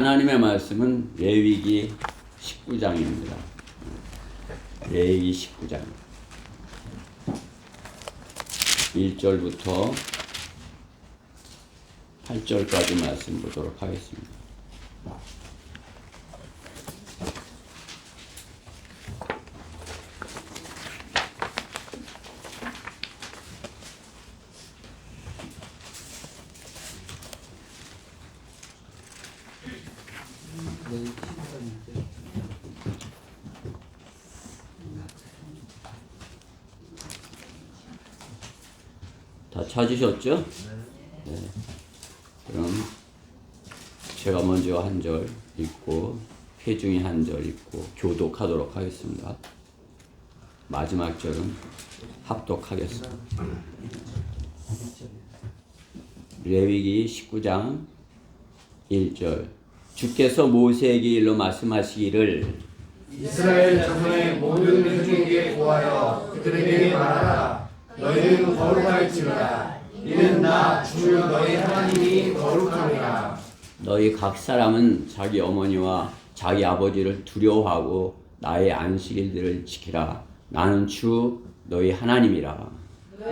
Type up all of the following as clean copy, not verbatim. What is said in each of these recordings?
하나님의 말씀은 레위기 19장입니다. 레위기 19장 1절부터 8절까지 말씀 보도록 하겠습니다. 다 찾으셨죠? 네. 그럼 제가 먼저 한 절 읽고 회중이 한 절 읽고 교독하도록 하겠습니다. 마지막 절은 합독하겠습니다. 레위기 19장 1절 주께서 모세에게 일러 말씀하시기를 이스라엘 자손의 모든 회중에게 구하여 그들에게 말하라. 너희는 거룩할지어다. 이는 나 주 너희 하나님이 거룩함이라. 너희 각 사람은 자기 어머니와 자기 아버지를 두려워하고 나의 안식일들을 지키라. 나는 주 너희 하나님이라.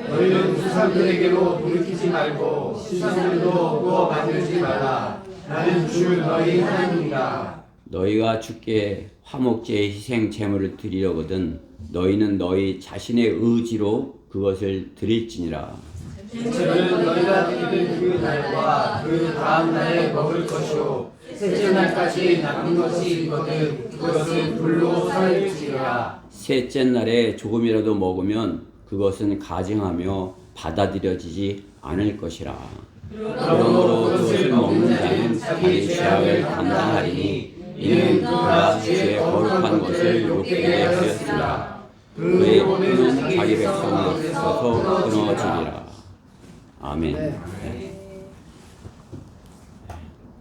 너희는 우상들에게로 돌이키지 말고 신상들도 구워 만들지 말라. 나는 주 너희 하나님이라. 너희가 주께 화목제의 희생 제물을 드리려거든 너희는 너희 자신의 의지로 그것을 드릴지니라. 제물은 너희가 드리는 그 날과 그 다음 날에 먹을 것이요 셋째 날까지 남은 것이 있거든 그것은 불로 살릴지니라. 셋째 날에 조금이라도 먹으면 그것은 가증하며 받아들여지지 않을 것이라. 그러므로 그것을 먹는 자는 자기 죄악을 감당하리니 이는 그가 주의 거룩한 것을 욕되게 하였으나 그의 끈은 자기 백성으로서 끊어지리라. 아멘. 네.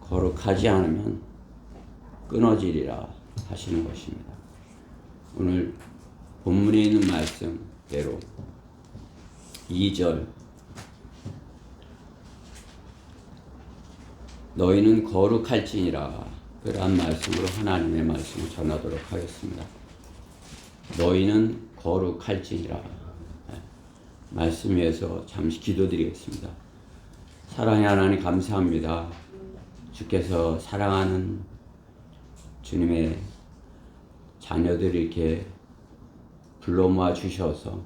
거룩하지 않으면 끊어지리라 하시는 것입니다. 오늘 본문에 있는 말씀대로 2절 너희는 거룩할지니라 그러한 말씀으로 하나님의 말씀을 전하도록 하겠습니다. 너희는 거룩할지니라. 말씀 위해서 잠시 기도드리겠습니다. 사랑의 하나님 감사합니다. 주께서 사랑하는 주님의 자녀들을 이렇게 불러 모아 주셔서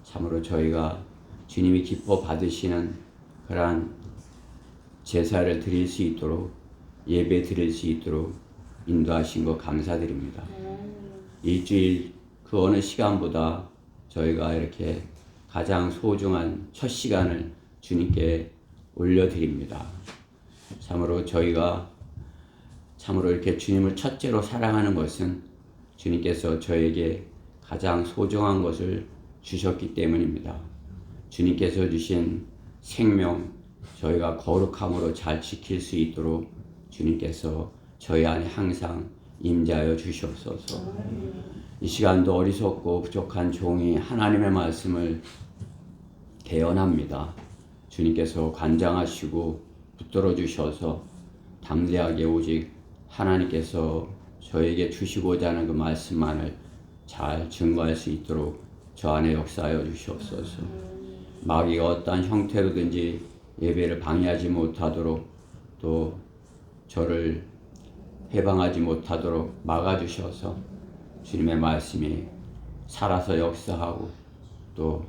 참으로 저희가 주님이 기뻐 받으시는 그러한 제사를 드릴 수 있도록 예배 드릴 수 있도록 인도하신 것 감사드립니다. 일주일 그 어느 시간보다 저희가 이렇게 가장 소중한 첫 시간을 주님께 올려드립니다. 참으로 저희가 참으로 이렇게 주님을 첫째로 사랑하는 것은 주님께서 저에게 가장 소중한 것을 주셨기 때문입니다. 주님께서 주신 생명, 저희가 거룩함으로 잘 지킬 수 있도록 주님께서 저희 안에 항상 임재하여 주시옵소서. 이 시간도 어리석고 부족한 종이 하나님의 말씀을 대언합니다. 주님께서 관장하시고 붙들어 주셔서 담대하게 오직 하나님께서 저에게 주시고자 하는 그 말씀만을 잘 증거할 수 있도록 저 안에 역사하여 주시옵소서. 마귀가 어떠한 형태로든지 예배를 방해하지 못하도록 또 저를 해방하지 못하도록 막아주셔서 주님의 말씀이 살아서 역사하고 또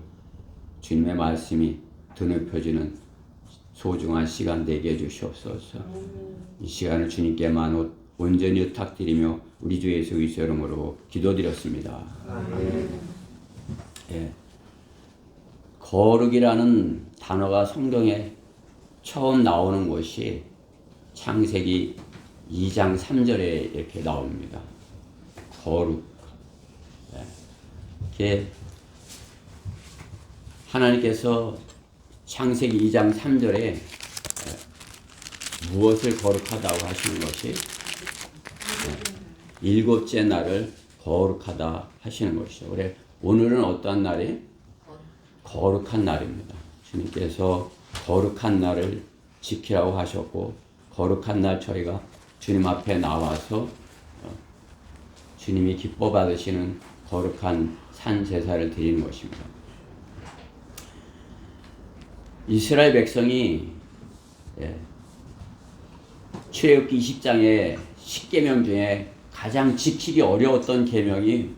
주님의 말씀이 드높여지는 소중한 시간 되게 해주시옵소서. 이 시간을 주님께만 온전히 의탁드리며 우리 주 예수 그리스도의 이름으로 기도드렸습니다. 예. 거룩이라는 단어가 성경에 처음 나오는 것이 창세기 2장 3절에 이렇게 나옵니다. 거룩. 이렇게 하나님께서 창세기 2장 3절에 무엇을 거룩하다고 하시는 것이 일곱째 날을 거룩하다 하시는 것이죠. 그래 오늘은 어떠한 날이? 거룩한 날입니다. 주님께서 거룩한 날을 지키라고 하셨고 거룩한 날 저희가 주님 앞에 나와서 주님이 기뻐 받으시는 거룩한 산 제사를 드리는 것입니다. 이스라엘 백성이 출애굽기 20장의 10계명 중에 가장 지키기 어려웠던 계명이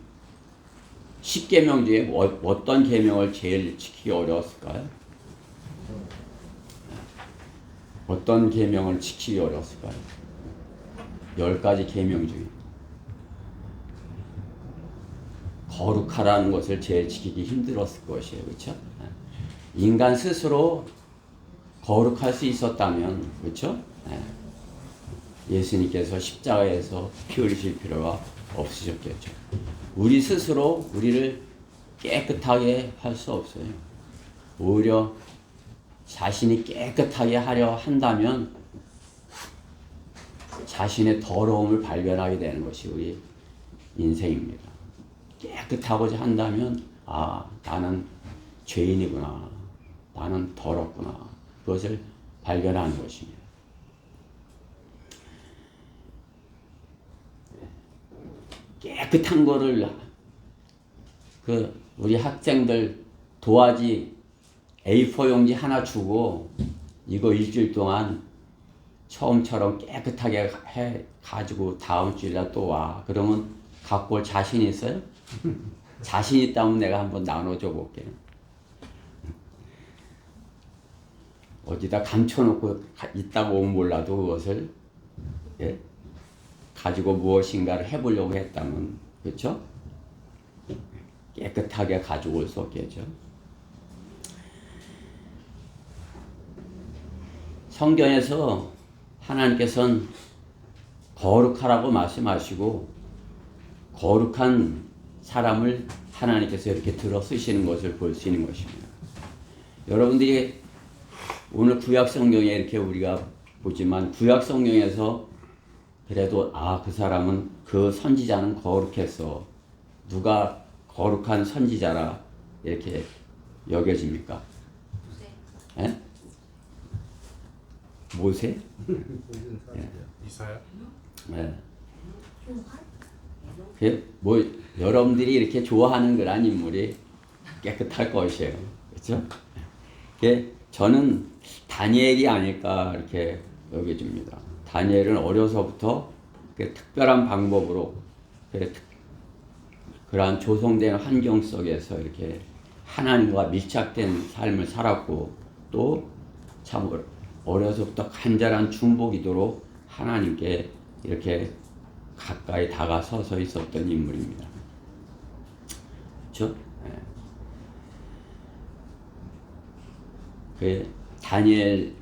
10계명 중에 어떤 계명을 제일 지키기 어려웠을까요? 어떤 계명을 지키기 어려웠을까요? 10가지 계명 중에 거룩하라는 것을 제일 지키기 힘들었을 것이에요. 그렇죠? 인간 스스로 거룩할 수 있었다면, 그렇죠? 예수님께서 십자가에서 피 흘리실 필요가 없으셨겠죠. 우리 스스로 우리를 깨끗하게 할 수 없어요. 오히려 자신이 깨끗하게 하려 한다면 자신의 더러움을 발견하게 되는 것이 우리 인생입니다. 깨끗하고자 한다면 나는 죄인이구나. 나는 더럽구나. 그것을 발견하는 것입니다. 깨끗한 거를 우리 학생들 도화지 A4 용지 하나 주고 이거 일주일 동안 처음처럼 깨끗하게 해 가지고 다음 주일날 또 와. 그러면 갖고 올 자신 있어요? 자신 있다면 내가 한번 나눠줘 볼게요. 어디다 감춰놓고 있다고 오면 몰라도 그것을 가지고 무엇인가를 해보려고 했다면, 그렇죠? 깨끗하게 가지고 올 수 없겠죠. 성경에서 하나님께서는 거룩하라고 말씀하시고 거룩한 사람을 하나님께서 이렇게 들어 쓰시는 것을 볼 수 있는 것입니다. 여러분들이 오늘 구약 성경에 이렇게 우리가 보지만 구약 성경에서 그래도 그 사람은 그 선지자는 거룩했어. 누가 거룩한 선지자라 이렇게 여겨집니까? 모세. 모세? 이사야? 네. 여러분들이 이렇게 좋아하는 그런 인물이 깨끗할 것이에요. 그렇죠? 저는 다니엘이 아닐까 이렇게 여겨집니다. 다니엘은 어려서부터 특별한 방법으로 그러한 조성된 환경 속에서 이렇게 하나님과 밀착된 삶을 살았고 또 참 어려서부터 간절한 중보기도로 하나님께 이렇게 가까이 다가서서 있었던 인물입니다. 그렇죠? 다니엘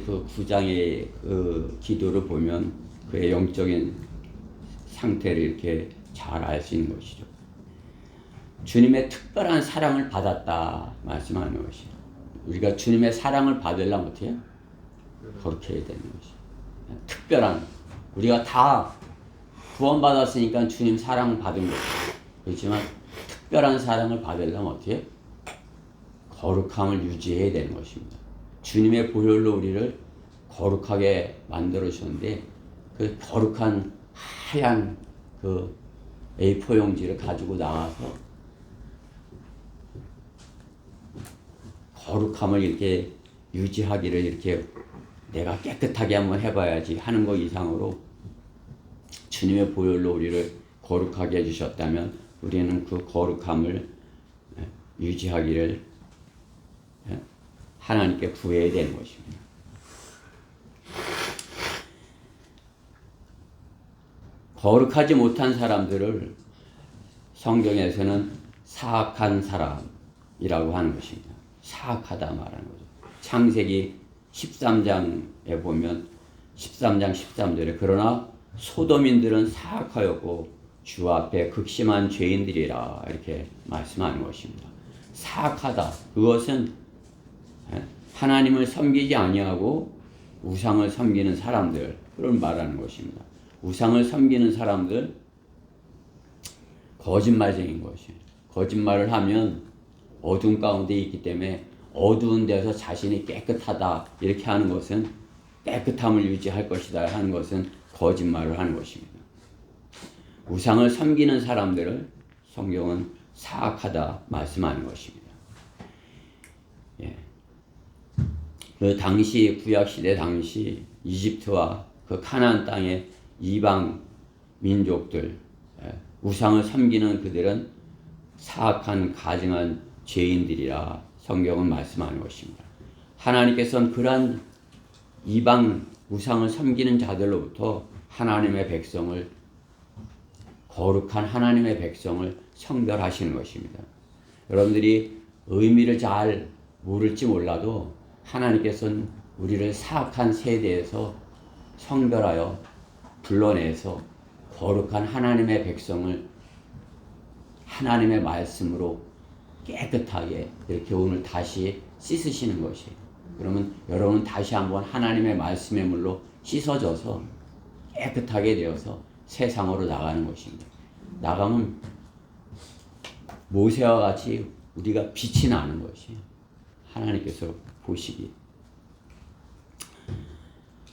그 9장의 그 기도를 보면 그의 영적인 상태를 이렇게 잘 알 수 있는 것이죠. 주님의 특별한 사랑을 받았다 말씀하는 것이에요. 우리가 주님의 사랑을 받으려면 어떻게 해요? 그렇게 해야 되는 것이에요. 특별한, 우리가 다 구원받았으니까 주님 사랑을 받은 거예요. 그렇지만 특별한 사랑을 받으려면 어떻게 해요? 거룩함을 유지해야 되는 것입니다. 주님의 보혈로 우리를 거룩하게 만들어 주셨는데 그 거룩한 하얀 그 A4 용지를 가지고 나와서 거룩함을 이렇게 유지하기를 이렇게 내가 깨끗하게 한번 해봐야지 하는 것 이상으로 주님의 보혈로 우리를 거룩하게 해주셨다면 우리는 그 거룩함을 유지하기를 하나님께 구해야 되는 것입니다. 거룩하지 못한 사람들을 성경에서는 사악한 사람이라고 하는 것입니다. 사악하다 말하는 거죠. 창세기 13장에 보면 13장 13절에 그러나 소돔인들은 사악하였고 주 앞에 극심한 죄인들이라 이렇게 말씀하는 것입니다. 사악하다. 그것은 하나님을 섬기지 아니하고 우상을 섬기는 사람들을 말하는 것입니다. 우상을 섬기는 사람들 거짓말쟁인 것이에요. 거짓말을 하면 어둠 가운데 있기 때문에 어두운 데서 자신이 깨끗하다 이렇게 하는 것은 깨끗함을 유지할 것이다 하는 것은 거짓말을 하는 것입니다. 우상을 섬기는 사람들을 성경은 사악하다 말씀하는 것입니다. 예. 그 당시 구약시대 당시 이집트와 그 가나안 땅의 이방 민족들, 우상을 섬기는 그들은 사악한 가증한 죄인들이라 성경은 말씀하는 것입니다. 하나님께서는 그러한 이방 우상을 섬기는 자들로부터 하나님의 백성을, 거룩한 하나님의 백성을 성별하시는 것입니다. 여러분들이 의미를 잘 모를지 몰라도 하나님께서는 우리를 사악한 세대에서 성별하여 불러내서 거룩한 하나님의 백성을 하나님의 말씀으로 깨끗하게 이렇게 오늘 다시 씻으시는 것이에요. 그러면 여러분 다시 한번 하나님의 말씀의 물로 씻어져서 깨끗하게 되어서 세상으로 나가는 것입니다. 나가면 모세와 같이 우리가 빛이 나는 것이에요. 하나님께서 보시기.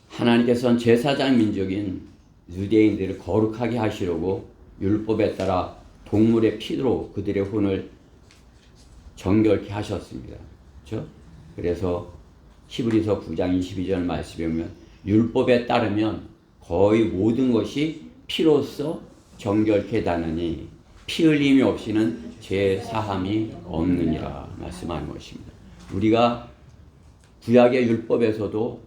하나님께서는 제사장 민족인 유대인들을 거룩하게 하시려고 율법에 따라 동물의 피로 그들의 혼을 정결케 하셨습니다. 그렇죠? 그래서 히브리서 9장 22절 말씀에 보면 율법에 따르면 거의 모든 것이 피로써 정결케 다느니 피 흘림이 없이는 죄 사함이 없느니라 말씀하는 것입니다. 우리가 구약의 율법에서도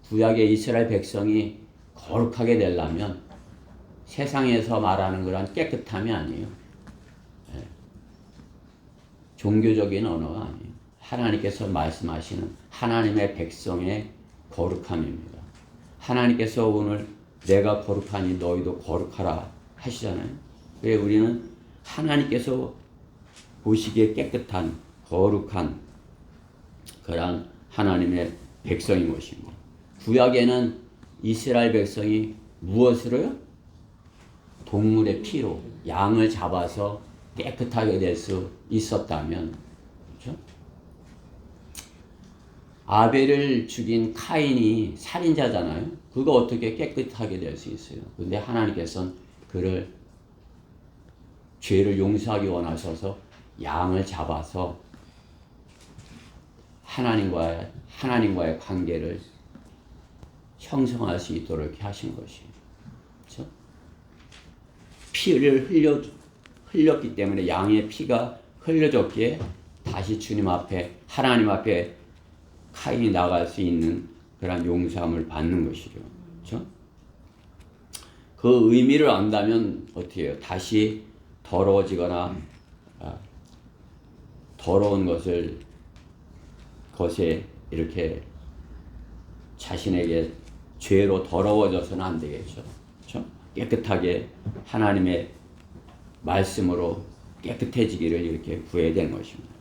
구약의 이스라엘 백성이 거룩하게 되려면 세상에서 말하는 그런 깨끗함이 아니에요. 종교적인 언어가 아니에요. 하나님께서 말씀하시는 하나님의 백성의 거룩함입니다. 하나님께서 오늘 내가 거룩하니 너희도 거룩하라 하시잖아요. 그래서 우리는 하나님께서 보시기에 깨끗한 거룩한 그런 하나님의 백성인 것입니다. 구약에는 이스라엘 백성이 무엇으로요? 동물의 피로 양을 잡아서 깨끗하게 될 수 있었다면, 그렇죠? 아벨을 죽인 카인이 살인자잖아요. 그거 어떻게 깨끗하게 될 수 있어요? 근데 하나님께서는 그를 죄를 용서하기 원하셔서 양을 잡아서 하나님과의 관계를 형성할 수 있도록 이렇게 하신 것이에요. 그렇죠? 피를 흘렸기 때문에 양의 피가 흘려졌기에 다시 주님 앞에 하나님 앞에 카인이 나갈 수 있는 그런 용서함을 받는 것이죠. 그렇죠? 그 의미를 안다면 어떻게 해요? 다시 더러워지거나 더러운 것에 이렇게 자신에게 죄로 더러워져서는 안 되겠죠. 그렇죠? 깨끗하게 하나님의 말씀으로 깨끗해지기를 이렇게 구해야 되는 것입니다.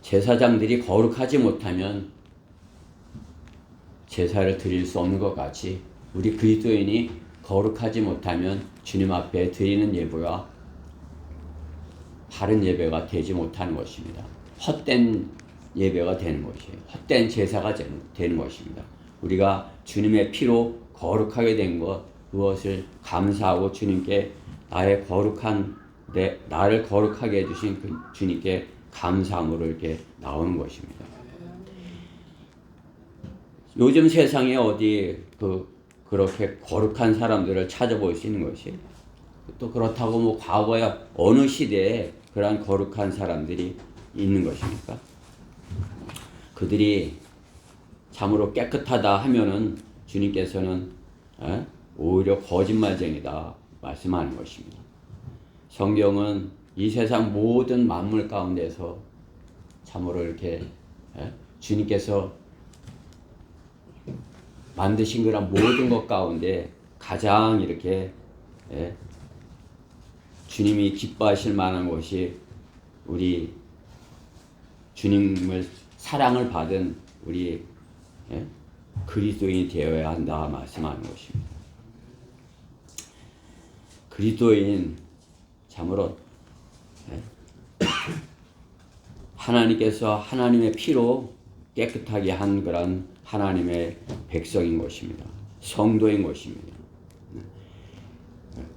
제사장들이 거룩하지 못하면 제사를 드릴 수 없는 것 같이 우리 그리스도인이 거룩하지 못하면 주님 앞에 드리는 예배가 바른 예배가 되지 못하는 것입니다. 헛된 예배가 되는 것이에요. 헛된 제사가 되는 것입니다. 우리가 주님의 피로 거룩하게 된 것, 그것을 감사하고 주님께 나를 거룩하게 해주신 그 주님께 감사함으로 이렇게 나오는 것입니다. 요즘 세상에 어디 그렇게 거룩한 사람들을 찾아볼 수 있는 것이, 또 그렇다고 뭐 과거에 어느 시대에 그러한 거룩한 사람들이 있는 것입니까? 그들이 참으로 깨끗하다 하면은 주님께서는 오히려 거짓말쟁이다 말씀하는 것입니다. 성경은 이 세상 모든 만물 가운데서 참으로 이렇게 주님께서 만드신 그런 모든 것 가운데 가장 이렇게 주님이 기뻐하실 만한 것이 우리 주님을 사랑을 받은 우리 그리스도인이 되어야 한다 말씀하는 것입니다. 그리스도인 참으로 하나님께서 하나님의 피로 깨끗하게 한 그런 하나님의 백성인 것입니다. 성도인 것입니다.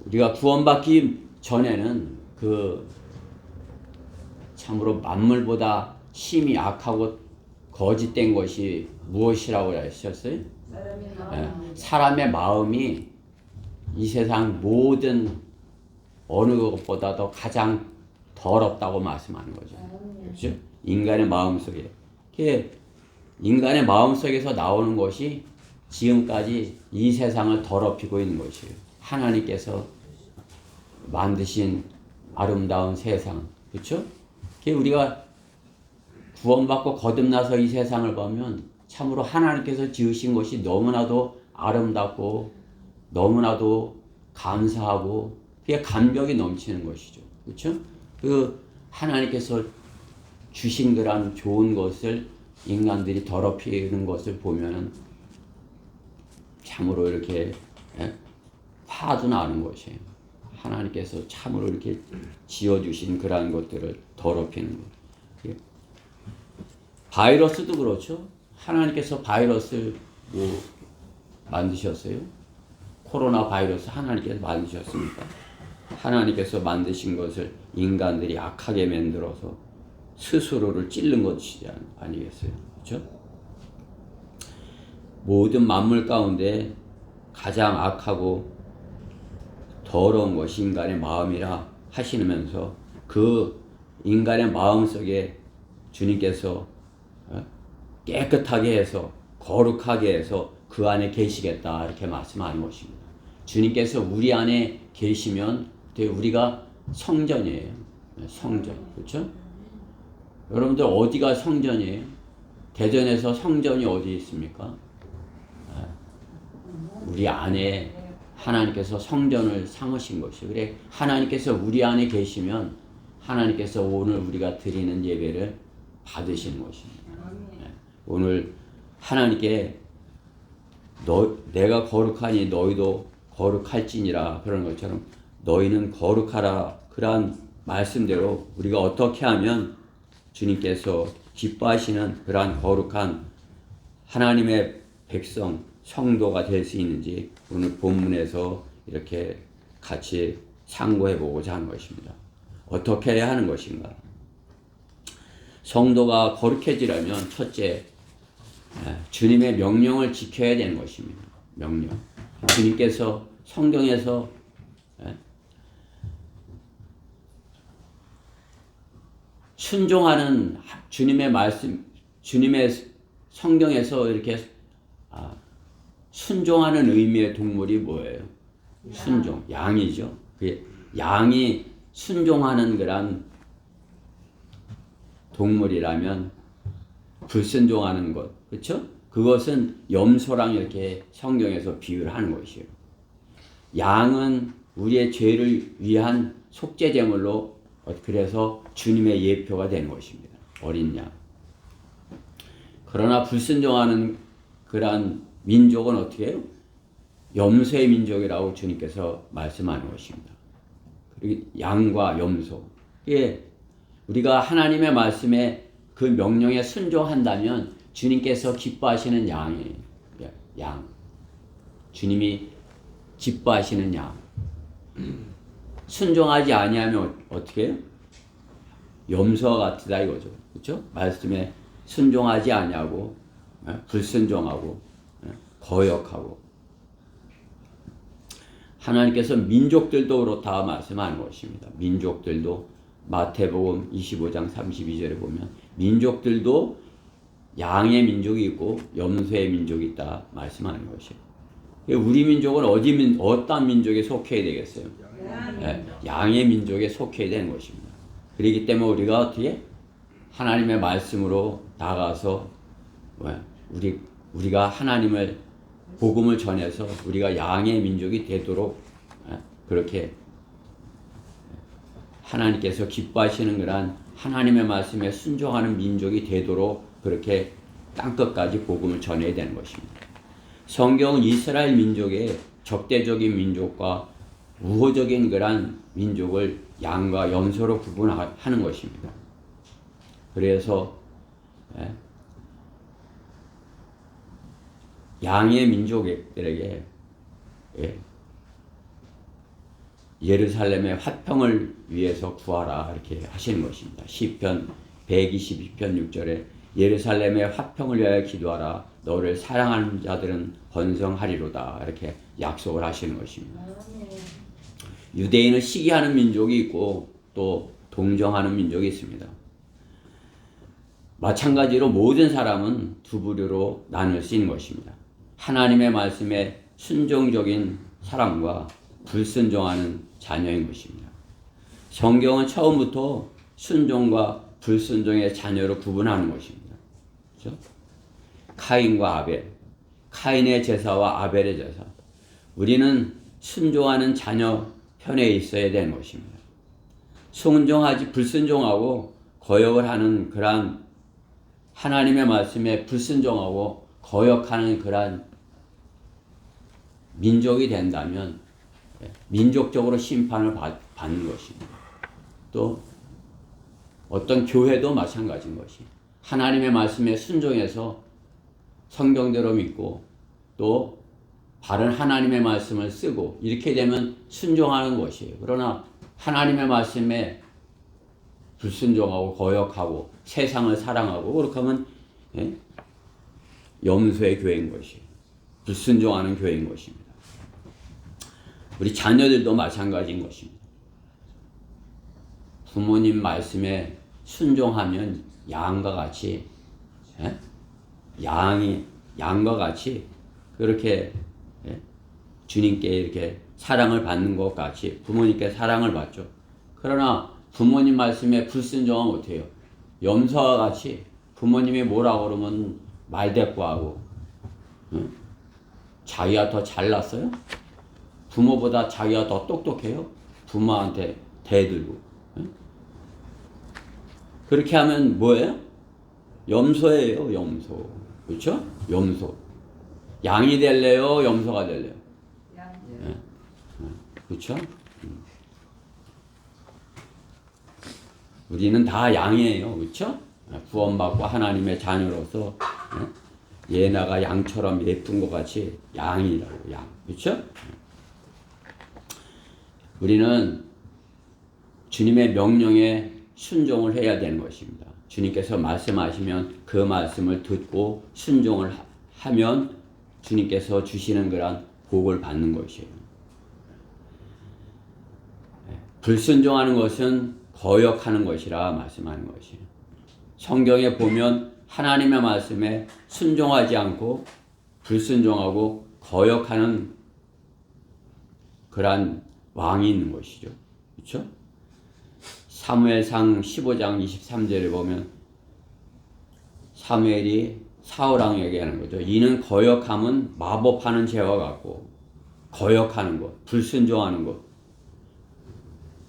우리가 구원받기 전에는 그 참으로 만물보다 심히 악하고 거짓된 것이 무엇이라고 하셨어요? 사람의 마음이 이 세상 모든 어느 것보다도 가장 더럽다고 말씀하는 거죠. 그렇죠? 인간의 마음속에. 인간의 마음속에서 나오는 것이 지금까지 이 세상을 더럽히고 있는 것이에요. 하나님께서 만드신 아름다운 세상. 그렇죠? 우리가 구원받고 거듭나서 이 세상을 보면 참으로 하나님께서 지으신 것이 너무나도 아름답고 너무나도 감사하고 그게 감격이 넘치는 것이죠. 그렇죠? 그 하나님께서 주신 그런 좋은 것을 인간들이 더럽히는 것을 보면은 참으로 이렇게 화도 나는 것이에요. 하나님께서 참으로 이렇게 지어주신 그러한 것들을 더럽히는 것. 바이러스도 그렇죠. 하나님께서 바이러스를 뭐 만드셨어요? 코로나 바이러스 하나님께서 만드셨습니까? 하나님께서 만드신 것을 인간들이 악하게 만들어서 스스로를 찔른 것이 아니겠어요? 그렇죠? 모든 만물 가운데 가장 악하고 더러운 것이 인간의 마음이라 하시면서 그 인간의 마음 속에 주님께서 깨끗하게 해서 거룩하게 해서 그 안에 계시겠다 이렇게 말씀하는 것입니다. 주님께서 우리 안에 계시면 우리가 성전이에요. 성전. 그렇죠? 여러분들 어디가 성전이에요? 대전에서 성전이 어디 있습니까? 우리 안에 하나님께서 성전을 삼으신 것이에요. 그래 하나님께서 우리 안에 계시면 하나님께서 오늘 우리가 드리는 예배를 받으시는 것입니다. 오늘 하나님께 내가 거룩하니 너희도 거룩할지니라 그런 것처럼 너희는 거룩하라 그러한 말씀대로 우리가 어떻게 하면 주님께서 기뻐하시는 그러한 거룩한 하나님의 백성 성도가 될 수 있는지 오늘 본문에서 이렇게 같이 상고해 보고자 하는 것입니다. 어떻게 해야 하는 것인가? 성도가 거룩해지려면 첫째 주님의 명령을 지켜야 되는 것입니다. 명령. 주님께서 성경에서 순종하는 주님의 말씀, 주님의 성경에서 이렇게 순종하는 의미의 동물이 뭐예요? 순종, 양이죠. 양이 순종하는 그런 동물이라면 불순종하는 것, 그렇죠? 그것은 염소랑 이렇게 성경에서 비유를 하는 것이에요. 양은 우리의 죄를 위한 속죄 제물로 그래서 주님의 예표가 되는 것입니다. 어린 양. 그러나 불순종하는 그러한 민족은 어떻게 해요? 염소의 민족이라고 주님께서 말씀하는 것입니다. 그리고 양과 염소. 우리가 하나님의 말씀에 그 명령에 순종한다면 주님께서 기뻐하시는 양이에요. 양. 주님이 기뻐하시는 양. 순종하지 아니하면 어떻게 해요? 염소와 같다 이거죠. 그렇죠? 말씀에 순종하지 아니하고 불순종하고 거역하고 하나님께서 민족들도 그렇다 말씀하는 것입니다. 민족들도 마태복음 25장 32절에 보면 민족들도 양의 민족이 있고 염소의 민족이 있다 말씀하는 것이에요. 우리 민족은 어떤 민족에 속해야 되겠어요? 양의 민족에 속해야 되는 것입니다. 그렇기 때문에 우리가 어떻게 하나님의 말씀으로 나가서 우리가 하나님을 복음을 전해서 우리가 양의 민족이 되도록 그렇게 하나님께서 기뻐하시는 그런 하나님의 말씀에 순종하는 민족이 되도록 그렇게 땅끝까지 복음을 전해야 되는 것입니다. 성경은 이스라엘 민족의 적대적인 민족과 우호적인 그런 민족을 양과 염소로 구분하는 것입니다. 그래서 예, 양의 민족들에게 예, 예루살렘의 화평을 위해서 구하라 이렇게 하시는 것입니다. 시편 122편 6절에 예루살렘의 화평을 위하여 기도하라. 너를 사랑하는 자들은 번성하리로다. 이렇게 약속을 하시는 것입니다. 유대인은 시기하는 민족이 있고 또 동정하는 민족이 있습니다. 마찬가지로 모든 사람은 두 부류로 나눌 수 있는 것입니다. 하나님의 말씀에 순종적인 사람과 불순종하는 자녀인 것입니다. 성경은 처음부터 순종과 불순종의 자녀로 구분하는 것입니다. 그렇죠? 카인과 아벨, 카인의 제사와 아벨의 제사. 우리는 순종하는 자녀 편에 있어야 되는 것입니다. 순종하지 불순종하고 거역을 하는 그러한 하나님의 말씀에 불순종하고 거역하는 그러한 민족이 된다면 민족적으로 심판을 받는 것입니다. 또 어떤 교회도 마찬가지인 것이 하나님의 말씀에 순종해서 성경대로 믿고 또 바른 하나님의 말씀을 쓰고 이렇게 되면 순종하는 것이에요. 그러나 하나님의 말씀에 불순종하고 거역하고 세상을 사랑하고 그렇게 하면 염소의 교회인 것이에요. 불순종하는 교회인 것입니다. 우리 자녀들도 마찬가지인 것입니다. 부모님 말씀에 순종하면 양과 같이 양과 같이 그렇게 주님께 이렇게 사랑을 받는 것 같이 부모님께 사랑을 받죠. 그러나 부모님 말씀에 불순종하면 어때요? 염소와 같이 부모님이 뭐라고 그러면 말대꾸하고 자기가 더 잘났어요? 부모보다 자기가 더 똑똑해요? 부모한테 대들고 그렇게 하면 뭐예요? 염소예요. 염소. 그렇죠? 염소. 양이 될래요? 염소가 될래요? 양. 네. 그렇죠? 우리는 다 양이에요. 그렇죠? 구원받고 하나님의 자녀로서 예나가 양처럼 예쁜 것 같이 양이라고 양. 그렇죠? 우리는 주님의 명령에 순종을 해야 되는 것입니다. 주님께서 말씀하시면 그 말씀을 듣고 순종을 하면 주님께서 주시는 그런 복을 받는 것이에요. 불순종하는 것은 거역하는 것이라 말씀하는 것이에요. 성경에 보면 하나님의 말씀에 순종하지 않고 불순종하고 거역하는 그러한 왕이 있는 것이죠. 그렇죠? 사무엘상 15장 23절에 보면 사무엘이 사울왕에게 하는 거죠. 이는 거역함은 마법하는 죄와 같고 거역하는 것, 불순종하는 것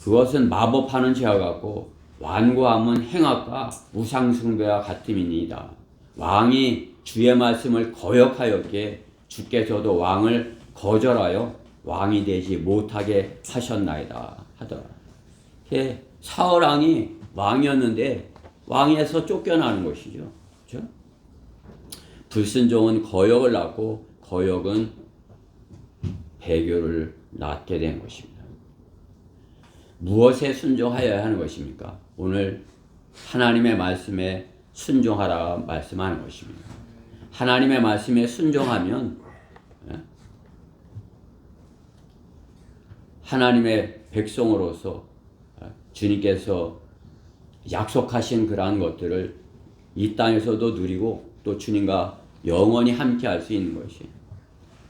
그것은 마법하는 죄와 같고 완고함은 행악과 우상숭배와 같음이니이다. 왕이 주의 말씀을 거역하였기에 주께서도 왕을 거절하여 왕이 되지 못하게 하셨나이다 하더라. 사울왕이 왕이었는데 왕에서 쫓겨나는 것이죠. 그렇죠? 불순종은 거역을 낳고 거역은 배교를 낳게 된 것입니다. 무엇에 순종하여야 하는 것입니까? 오늘 하나님의 말씀에 순종하라 말씀하는 것입니다. 하나님의 말씀에 순종하면 하나님의 백성으로서 주님께서 약속하신 그러한 것들을 이 땅에서도 누리고 또 주님과 영원히 함께 할 수 있는 것이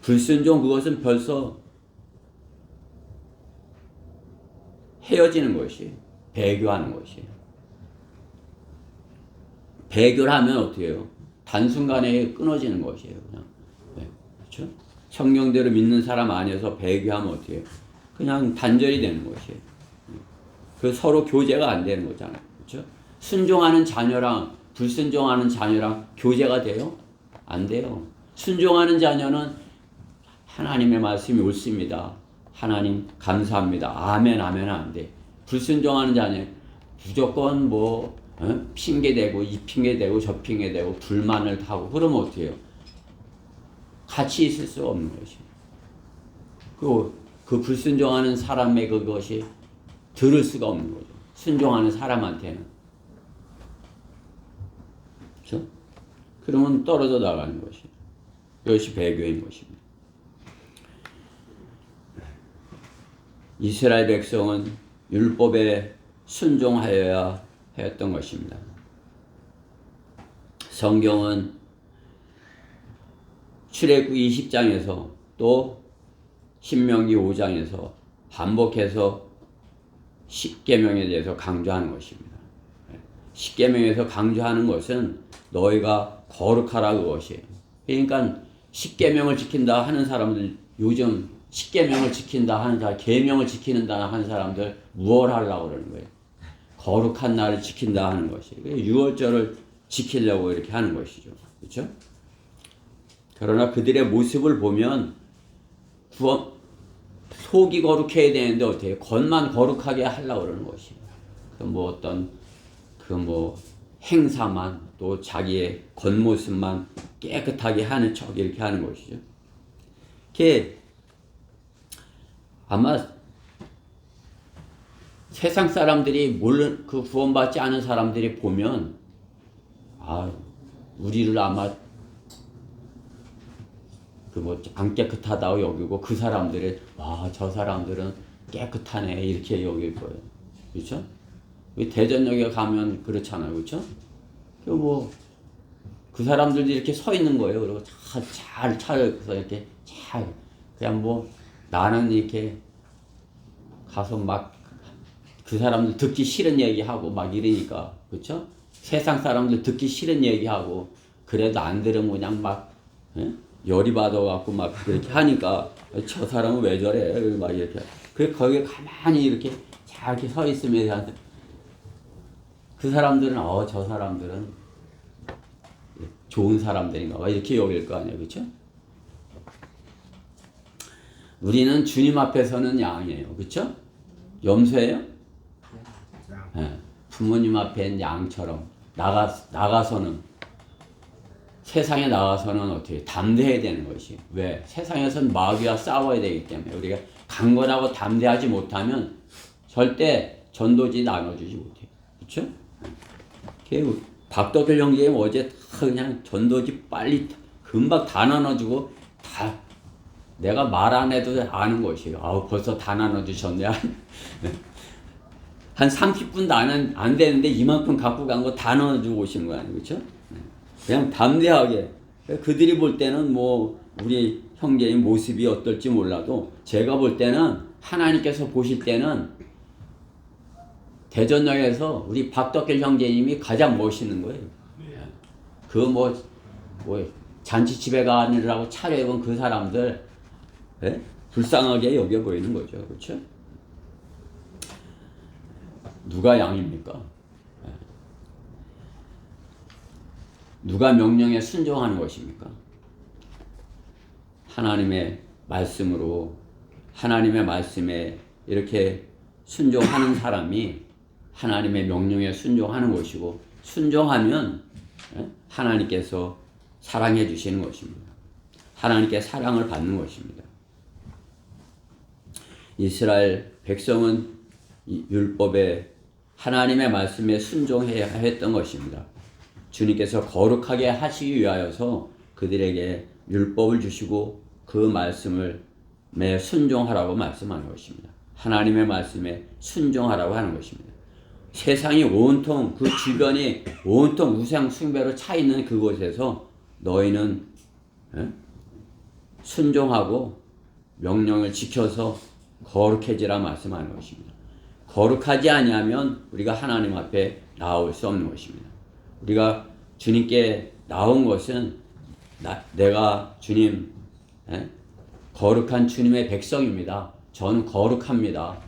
불순종 그것은 벌써 헤어지는 것이 배교하는 것이에요. 배교를 하면 어떻게 해요? 단순간에 끊어지는 것이에요. 그냥 그렇죠? 성경대로 믿는 사람 안에서 배교하면 어떻게 해요? 그냥 단절이 되는 것이에요. 그 서로 교제가 안 되는 거잖아요. 그렇죠? 순종하는 자녀랑 불순종하는 자녀랑 교제가 돼요? 안 돼요. 순종하는 자녀는 하나님의 말씀이 옳습니다. 하나님 감사합니다. 아멘 아멘 안 돼. 불순종하는 자녀 무조건 뭐 핑계대고 이 핑계대고 저 핑계대고 불만을 하고 그러면 어떻게 해요? 같이 있을 수 없는 것이에요. 그 불순종하는 사람의 그것이 들을 수가 없는 거죠. 순종하는 사람한테는. 그렇죠? 그러면 떨어져 나가는 것이에요. 이것이 배교인 것입니다. 이스라엘 백성은 율법에 순종하여야 했던 것입니다. 성경은 출애굽기 20장에서 또 신명기 5장에서 반복해서 십계명에 대해서 강조하는 것입니다. 십계명에서 강조하는 것은 너희가 거룩하라 그것이에요. 그러니까 십계명을 지킨다 하는 사람들, 요즘 십계명을 지킨다 하는 사람, 계명을 지키는다 하는 사람들 무엇 하려고 그러는 거예요? 거룩한 날을 지킨다 하는 것이에요. 유월절을 지키려고 이렇게 하는 것이죠. 그렇죠? 그러나 그들의 모습을 보면 속이 거룩해야 되는데 어떻게 겉만 거룩하게 하려고 그러는 것이에요. 행사만 또 자기의 겉모습만 깨끗하게 하는 척 이렇게 하는 것이죠. 그게 아마 세상 사람들이 그 구원받지 않은 사람들이 보면 우리를 아마 안 깨끗하다고 여기고 그 사람들이 저 사람들은 깨끗하네 이렇게 여길 거예요. 그렇죠? 대전역에 가면 그렇잖아요. 그렇죠? 그 사람들도 이렇게 서 있는 거예요. 그리고 잘 차려서 이렇게 그냥 나는 이렇게 가서 그 사람들 듣기 싫은 얘기하고 이러니까, 그렇죠? 세상 사람들 듣기 싫은 얘기하고 그래도 안 들으면 그냥 열이 받아갖고 그렇게 하니까 저 사람은 왜 저래? 이렇게. 거기에 가만히 이렇게 잘 이렇게 서 있으면 그 사람들은 저 사람들은 좋은 사람들인가 봐 이렇게 여길 거 아니에요. 그렇죠? 우리는 주님 앞에서는 양이에요. 그렇죠? 염소예요? 네. 부모님 앞엔 양처럼 나가서는 세상에 나가서는 어떻게 담대해야 되는 것이. 왜? 세상에서는 마귀와 싸워야 되기 때문에 우리가 강건하고 담대하지 못하면 절대 전도지 나눠주지 못해요. 그렇죠? 박덕길 형제님 어제 그냥 전도지 빨리 금방 다 나눠주고 내가 말 안 해도 아는 것이에요. 벌써 다 나눠주셨네. 한 30분도 안 되는데 이만큼 갖고 간 거 다 나눠주고 오신 거 아니에요. 그렇죠? 그냥 담대하게. 그들이 볼 때는 우리 형제의 모습이 어떨지 몰라도 제가 볼 때는 하나님께서 보실 때는 대전역에서 우리 박덕길 형제님이 가장 멋있는 거예요. 잔치집에 가느라고 차려입은 그 사람들 불쌍하게 여겨 보이는 거죠. 그렇죠? 누가 양입니까? 누가 명령에 순종하는 것입니까? 하나님의 말씀으로 하나님의 말씀에 이렇게 순종하는 사람이 하나님의 명령에 순종하는 것이고 순종하면 하나님께서 사랑해 주시는 것입니다. 하나님께 사랑을 받는 것입니다. 이스라엘 백성은 율법에 하나님의 말씀에 순종해야 했던 것입니다. 주님께서 거룩하게 하시기 위하여서 그들에게 율법을 주시고 그 말씀을 매 순종하라고 말씀하는 것입니다. 하나님의 말씀에 순종하라고 하는 것입니다. 세상이 온통 그 주변이 온통 우상 숭배로 차 있는 그곳에서 너희는 순종하고 명령을 지켜서 거룩해지라 말씀하는 것입니다. 거룩하지 아니하면 우리가 하나님 앞에 나올 수 없는 것입니다. 우리가 주님께 나온 것은 내가 주님 거룩한 주님의 백성입니다. 저는 거룩합니다.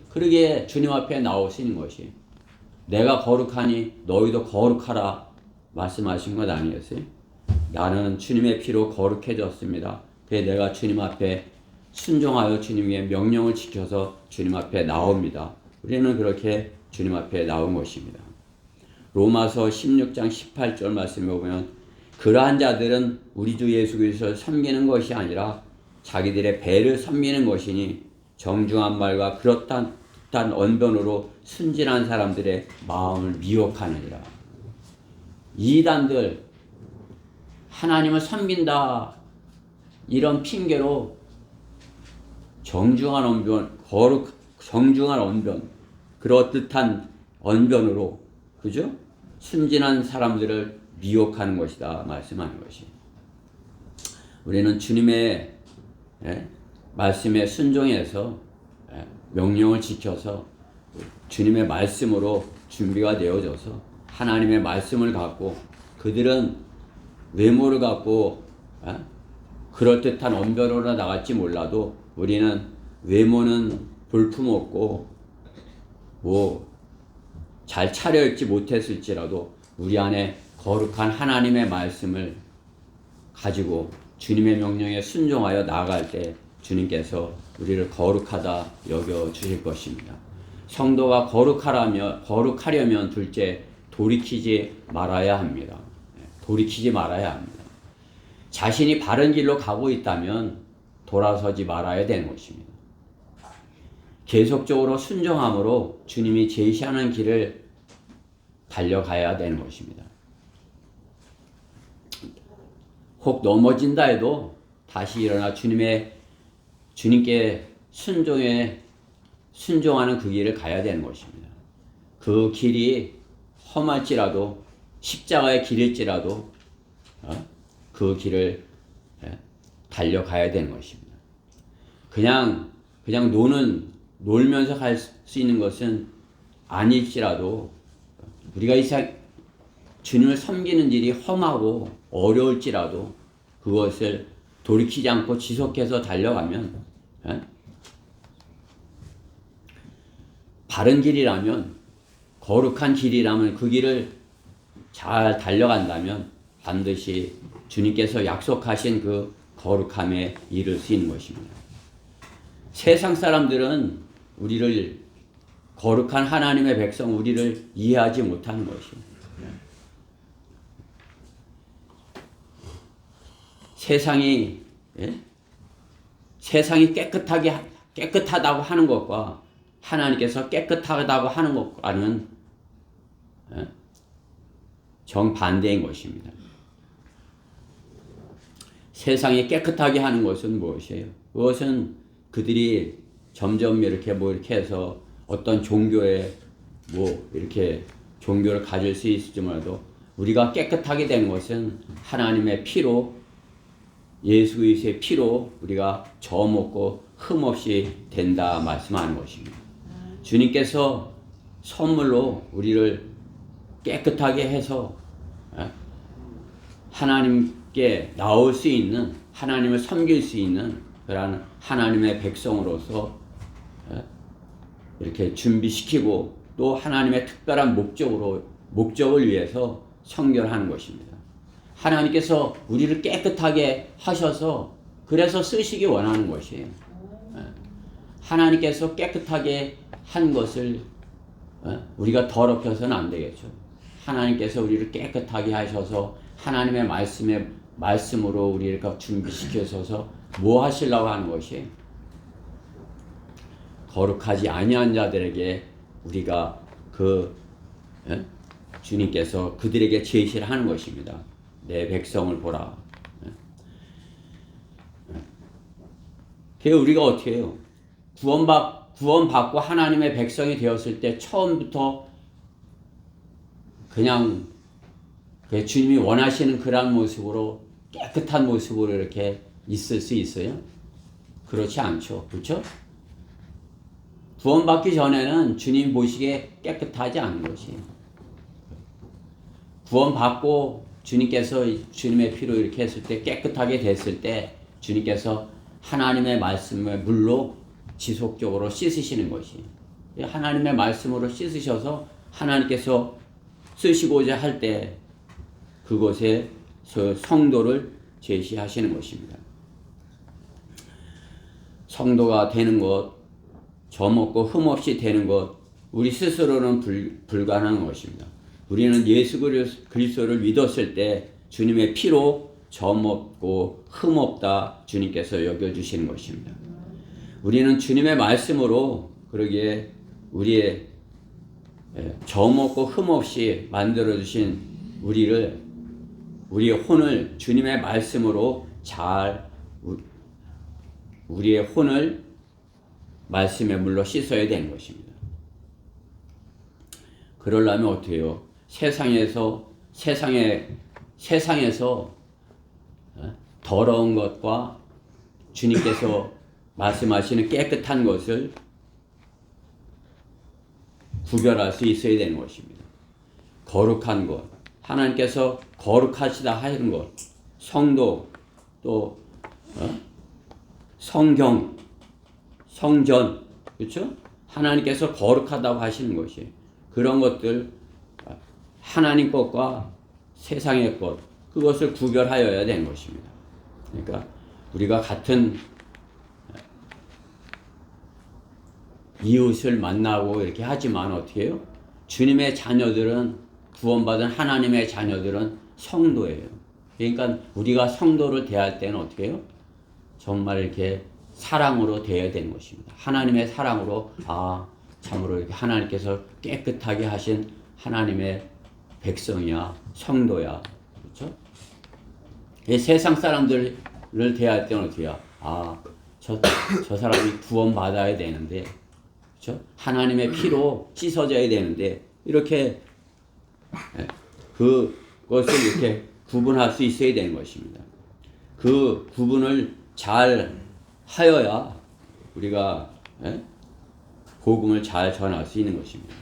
그러기에 주님 앞에 나오시는 것이 내가 거룩하니 너희도 거룩하라 말씀하신 것 아니었어요? 나는 주님의 피로 거룩해졌습니다. 그래서 내가 주님 앞에 순종하여 주님의 명령을 지켜서 주님 앞에 나옵니다. 우리는 그렇게 주님 앞에 나온 것입니다. 로마서 16장 18절 말씀에 보면 그러한 자들은 우리 주 예수 그리스도를 섬기는 것이 아니라 자기들의 배를 섬기는 것이니 정중한 말과 그렇단 언변으로 순진한 사람들의 마음을 미혹하느니라. 이단들 하나님을 섬긴다 이런 핑계로 정중한 언변, 정중한 언변, 그럴듯한 언변으로, 그죠? 순진한 사람들을 미혹하는 것이다 말씀하는 것이. 우리는 주님의 말씀에 순종해서 명령을 지켜서 주님의 말씀으로 준비가 되어져서 하나님의 말씀을 갖고, 그들은 외모를 갖고 그럴듯한 언변으로 나갈지 몰라도 우리는 외모는 볼품없고 잘 차려입지 못했을지라도 우리 안에 거룩한 하나님의 말씀을 가지고 주님의 명령에 순종하여 나아갈 때 주님께서 우리를 거룩하다 여겨 주실 것입니다. 성도가 거룩하려면 둘째, 돌이키지 말아야 합니다. 돌이키지 말아야 합니다. 자신이 바른 길로 가고 있다면 돌아서지 말아야 되는 것입니다. 계속적으로 순종함으로 주님이 제시하는 길을 달려가야 되는 것입니다. 혹 넘어진다 해도 다시 일어나 주님께 순종하는 그 길을 가야 되는 것입니다. 그 길이 험할지라도 십자가의 길일지라도 그 길을 달려가야 되는 것입니다. 그냥 놀면서 갈 수 있는 것은 아닐지라도 우리가 주님을 섬기는 일이 험하고 어려울지라도 그것을 돌이키지 않고 지속해서 달려가면 바른 길이라면, 거룩한 길이라면, 그 길을 잘 달려간다면 반드시 주님께서 약속하신 그 거룩함에 이를 수 있는 것입니다. 세상 사람들은 우리를, 거룩한 하나님의 백성 우리를 이해하지 못하는 것입니다. 세상이 깨끗하다고 하는 것과 하나님께서 깨끗하다고 하는 것과는 정반대인 것입니다. 세상이 깨끗하게 하는 것은 무엇이에요? 그것은 그들이 점점 이렇게 해서 어떤 종교에 이렇게 종교를 가질 수 있을지 몰라도 우리가 깨끗하게 된 것은 하나님의 피로, 예수 그리스도의 피로 우리가 점 없고 흠 없이 된다 말씀하는 것입니다. 주님께서 선물로 우리를 깨끗하게 해서 하나님께 나올 수 있는, 하나님을 섬길 수 있는 그러한 하나님의 백성으로서 이렇게 준비시키고 또 하나님의 특별한 목적을 위해서 성결하는 것입니다. 하나님께서 우리를 깨끗하게 하셔서 그래서 쓰시기 원하는 것이에요. 하나님께서 깨끗하게 한 것을 우리가 더럽혀서는 안 되겠죠. 하나님께서 우리를 깨끗하게 하셔서 하나님의 말씀으로 우리를 준비시켜서 뭐 하시려고 하는 것이에요? 거룩하지 아니한 자들에게 우리가 주님께서 그들에게 제시를 하는 것입니다. 내 백성을 보라. 그래서 우리가 어떻게 해요? 구원받고 하나님의 백성이 되었을 때 처음부터 그냥 주님이 원하시는 그런 모습으로, 깨끗한 모습으로 이렇게 있을 수 있어요? 그렇지 않죠. 그렇죠? 구원받기 전에는 주님 보시기에 깨끗하지 않은 것이에요. 구원받고 주님께서 주님의 피로 이렇게 했을 때, 깨끗하게 됐을 때 주님께서 하나님의 말씀을 물로 지속적으로 씻으시는 것이에요. 하나님의 말씀으로 씻으셔서 하나님께서 쓰시고자 할 때 그곳에 성도를 제시하시는 것입니다. 성도가 되는 것, 점 없고 흠 없이 되는 것, 우리 스스로는 불가능한 것입니다. 우리는 예수 그리스도를 믿었을 때 주님의 피로 점없고 흠없다 주님께서 여겨주시는 것입니다. 우리는 주님의 말씀으로 그러기에 우리의 점없고 흠없이 만들어주신 우리의 혼을 주님의 말씀으로 우리의 혼을 말씀의 물로 씻어야 되는 것입니다. 그러려면 어떻게 해요? 세상에서 더러운 것과 주님께서 말씀하시는 깨끗한 것을 구별할 수 있어야 되는 것입니다. 거룩한 것, 하나님께서 거룩하시다 하는 것, 성도, 또 성경, 성전, 그렇죠? 하나님께서 거룩하다고 하시는 것이 그런 것들 하나님 것과 세상의 것 그것을 구별하여야 되는 것입니다. 그러니까 우리가 같은 이웃을 만나고 이렇게 하지만 어떻게 해요? 주님의 자녀들은 구원받은 하나님의 자녀들은 성도예요. 그러니까 우리가 성도를 대할 때는 어떻게 해요? 정말 이렇게 사랑으로 대해야 되는 것입니다. 하나님의 사랑으로 참으로 이렇게 하나님께서 깨끗하게 하신 하나님의 백성이야, 성도야, 그렇죠? 세상 사람들을 대할 때는 어떻게 해요? 저 사람이 구원 받아야 되는데, 그렇죠? 하나님의 피로 씻어져야 되는데 이렇게 그것을 이렇게 구분할 수 있어야 되는 것입니다. 그 구분을 잘 하여야 우리가 복음을 잘 전할 수 있는 것입니다.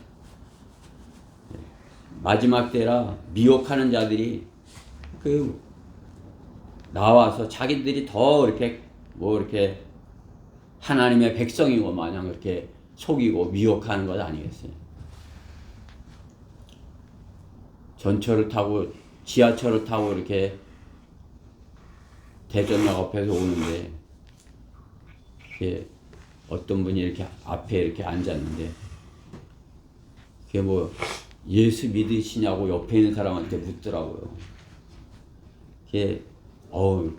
마지막 때라 미혹하는 자들이 나와서 자기들이 더 이렇게 하나님의 백성이고 마냥 이렇게 속이고 미혹하는 것 아니겠어요? 전철을 타고 지하철을 타고 이렇게 대전역 앞에서 오는데 어떤 분이 이렇게 앞에 이렇게 앉았는데 그게 뭐 예수 믿으시냐고 옆에 있는 사람한테 묻더라고요. 그게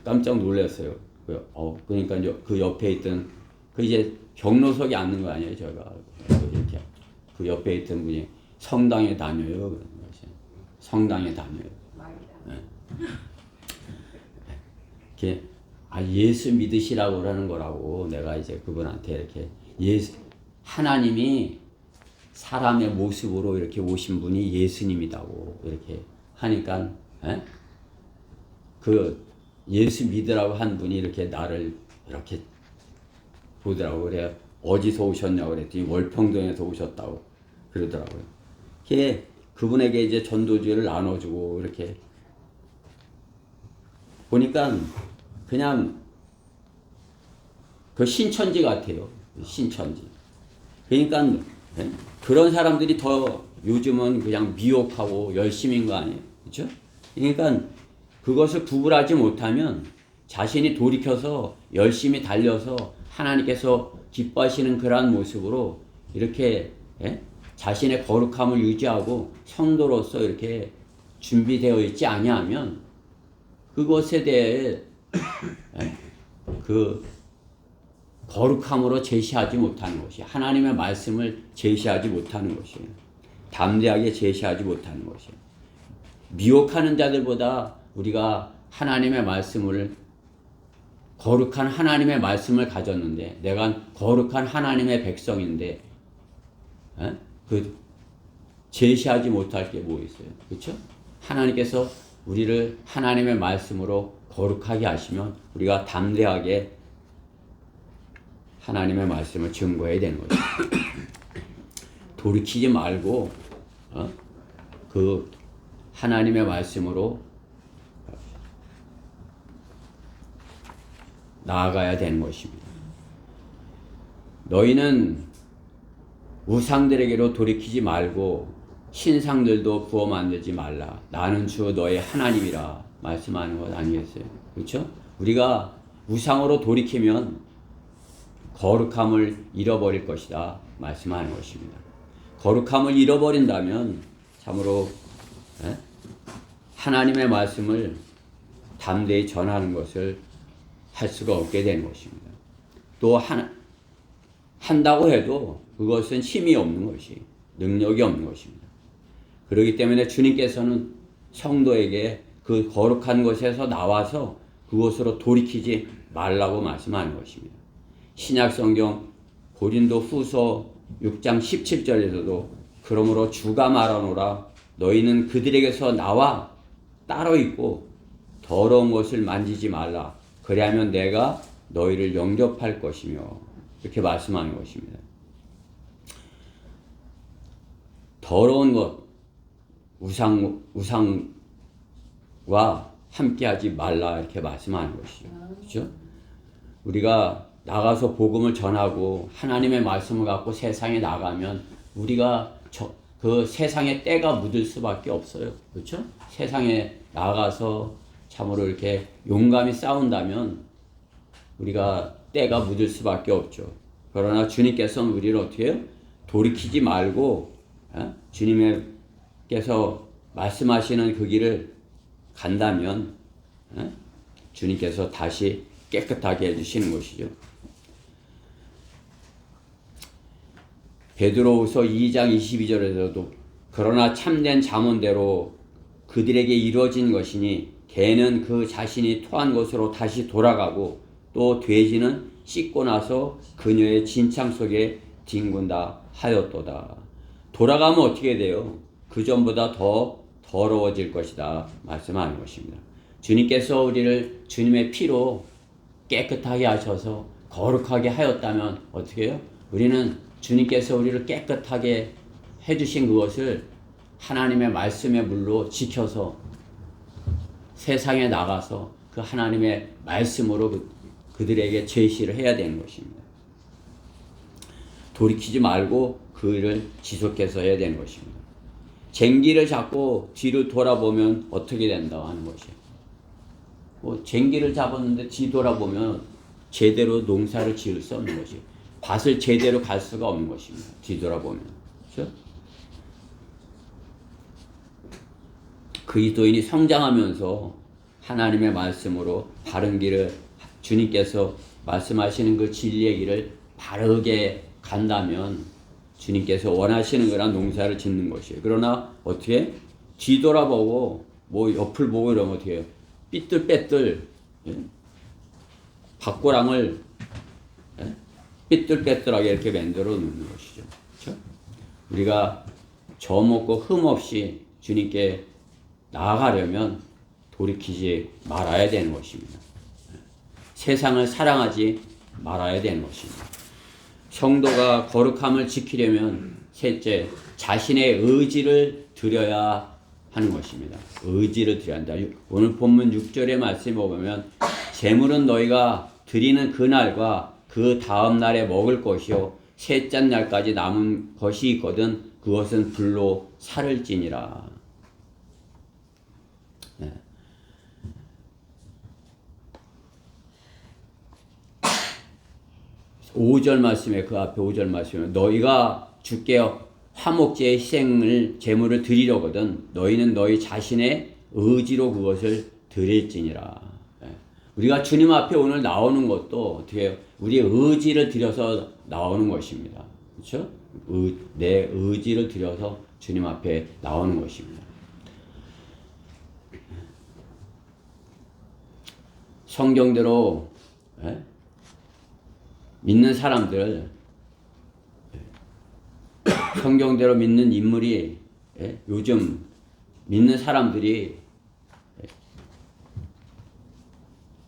깜짝 놀랐어요. 그러니까 그 옆에 있던 이제 경로석에 앉는 거 아니에요, 제가. 이렇게 그 옆에 있던 분이 성당에 다녀요. 성당에 다녀요. 이렇게 예수 믿으시라고 그러는 거라고 내가 이제 그분한테 이렇게 하나님이 사람의 모습으로 이렇게 오신 분이 예수님이라고 이렇게 하니까 그 예수 믿으라고 한 분이 이렇게 나를 이렇게 보더라고. 그래 어디서 오셨냐고 그랬더니 월평동에서 오셨다고 그러더라고요. 그분에게 이제 전도지를 나눠주고 이렇게 보니까 그냥 그 신천지 같아요. 신천지. 그러니까 그런 사람들이 더 요즘은 그냥 미혹하고 열심인 거 아니에요. 그렇죠? 그러니까 그것을 구분하지 못하면 자신이 돌이켜서 열심히 달려서 하나님께서 기뻐하시는 그러한 모습으로 이렇게 자신의 거룩함을 유지하고 성도로서 이렇게 준비되어 있지 아니하면 그것에 대해 그 거룩함으로 제시하지 못하는 것이 하나님의 말씀을 제시하지 못하는 것이에요. 담대하게 제시하지 못하는 것이에요. 미혹하는 자들보다 우리가 하나님의 말씀을 거룩한 하나님의 말씀을 가졌는데 내가 거룩한 하나님의 백성인데 제시하지 못할 게 뭐 있어요? 그렇죠? 하나님께서 우리를 하나님의 말씀으로 거룩하게 하시면 우리가 담대하게 하나님의 말씀을 증거해야 되는 거죠. 돌이키지 말고 그 하나님의 말씀으로 나아가야 되는 것입니다. 너희는 우상들에게로 돌이키지 말고 신상들도 구워 만들지 말라. 나는 주 너의 하나님이라 말씀하는 것 아니겠어요? 그렇죠? 우리가 우상으로 돌이키면 거룩함을 잃어버릴 것이다 말씀하는 것입니다. 거룩함을 잃어버린다면 참으로 예? 하나님의 말씀을 담대히 전하는 것을 할 수가 없게 되는 것입니다. 또 한다고 해도 그것은 힘이 없는 것이, 능력이 없는 것입니다. 그렇기 때문에 주님께서는 성도에게 그 거룩한 것에서 나와서 그곳으로 돌이키지 말라고 말씀하는 것입니다. 신약 성경 고린도 후서 6장 17절에서도 그러므로 주가 말하노라 너희는 그들에게서 나와 따로 있고 더러운 것을 만지지 말라 그리하면 내가 너희를 영접할 것이며 이렇게 말씀하는 것입니다. 더러운 것, 우상과 함께하지 말라 이렇게 말씀하는 것이죠. 그렇죠? 우리가 나가서 복음을 전하고 하나님의 말씀을 갖고 세상에 나가면 우리가 그 세상에 때가 묻을 수밖에 없어요. 그렇죠? 세상에 나가서 참으로 이렇게 용감히 싸운다면 우리가 때가 묻을 수밖에 없죠. 그러나 주님께서는 우리를 어떻게 해요? 돌이키지 말고 주님께서 말씀하시는 그 길을 간다면 주님께서 다시 깨끗하게 해주시는 것이죠. 베드로후서 2장 22절에서도 그러나 참된 잠언대로 그들에게 이루어진 것이니 개는 그 자신이 토한 곳으로 다시 돌아가고 또 돼지는 씻고 나서 그녀의 진창 속에 뒹군다 하였도다. 돌아가면 어떻게 돼요? 그 전보다 더 더러워질 것이다 말씀하는 것입니다. 주님께서 우리를 주님의 피로 깨끗하게 하셔서 거룩하게 하였다면 어떻게 해요? 우리는 주님께서 우리를 깨끗하게 해주신 그것을 하나님의 말씀의 물로 지켜서 세상에 나가서 그 하나님의 말씀으로 그들에게 제시를 해야 되는 것입니다. 돌이키지 말고 그 일을 지속해서 해야 되는 것입니다. 쟁기를 잡고 뒤를 돌아보면 어떻게 된다고 하는 것이에요. 쟁기를 잡았는데 뒤돌아보면 제대로 농사를 지을 수 없는 것이에요. 밭을 제대로 갈 수가 없는 것입니다. 뒤돌아보면. 그렇죠? 그리스도인이 성장하면서 하나님의 말씀으로 바른 길을 주님께서 말씀하시는 그 진리의 길을 바르게 간다면 주님께서 원하시는 거란 농사를 짓는 것이에요. 그러나 어떻게? 뒤돌아보고 옆을 보고 이러면 어떻게 해요? 삐뚤빼뚤 밭고랑을 삐뚤빼뚤하게 이렇게 만들어 놓는 것이죠. 그렇죠? 우리가 저먹고 흠없이 주님께 나아가려면 돌이키지 말아야 되는 것입니다. 세상을 사랑하지 말아야 되는 것입니다. 성도가 거룩함을 지키려면 셋째, 자신의 의지를 드려야 하는 것입니다. 의지를 드려야 한다. 오늘 본문 6절의 말씀에 보면 재물은 너희가 드리는 그날과 그 다음 날에 먹을 것이요 셋째 날까지 남은 것이 있거든 그것은 불로 살을지니라. 네. (5절) 말씀에 그 앞에 5절 말씀에 너희가 주께 화목제의 희생을 제물을 드리려거든 너희는 너희 자신의 의지로 그것을 드릴지니라. 우리가 주님 앞에 오늘 나오는 것도 어떻게 해요? 우리의 의지를 들여서 나오는 것입니다. 그렇죠? 내 의지를 들여서 주님 앞에 나오는 것입니다. 성경대로 믿는 사람들, 성경대로 믿는 인물이 요즘 믿는 사람들이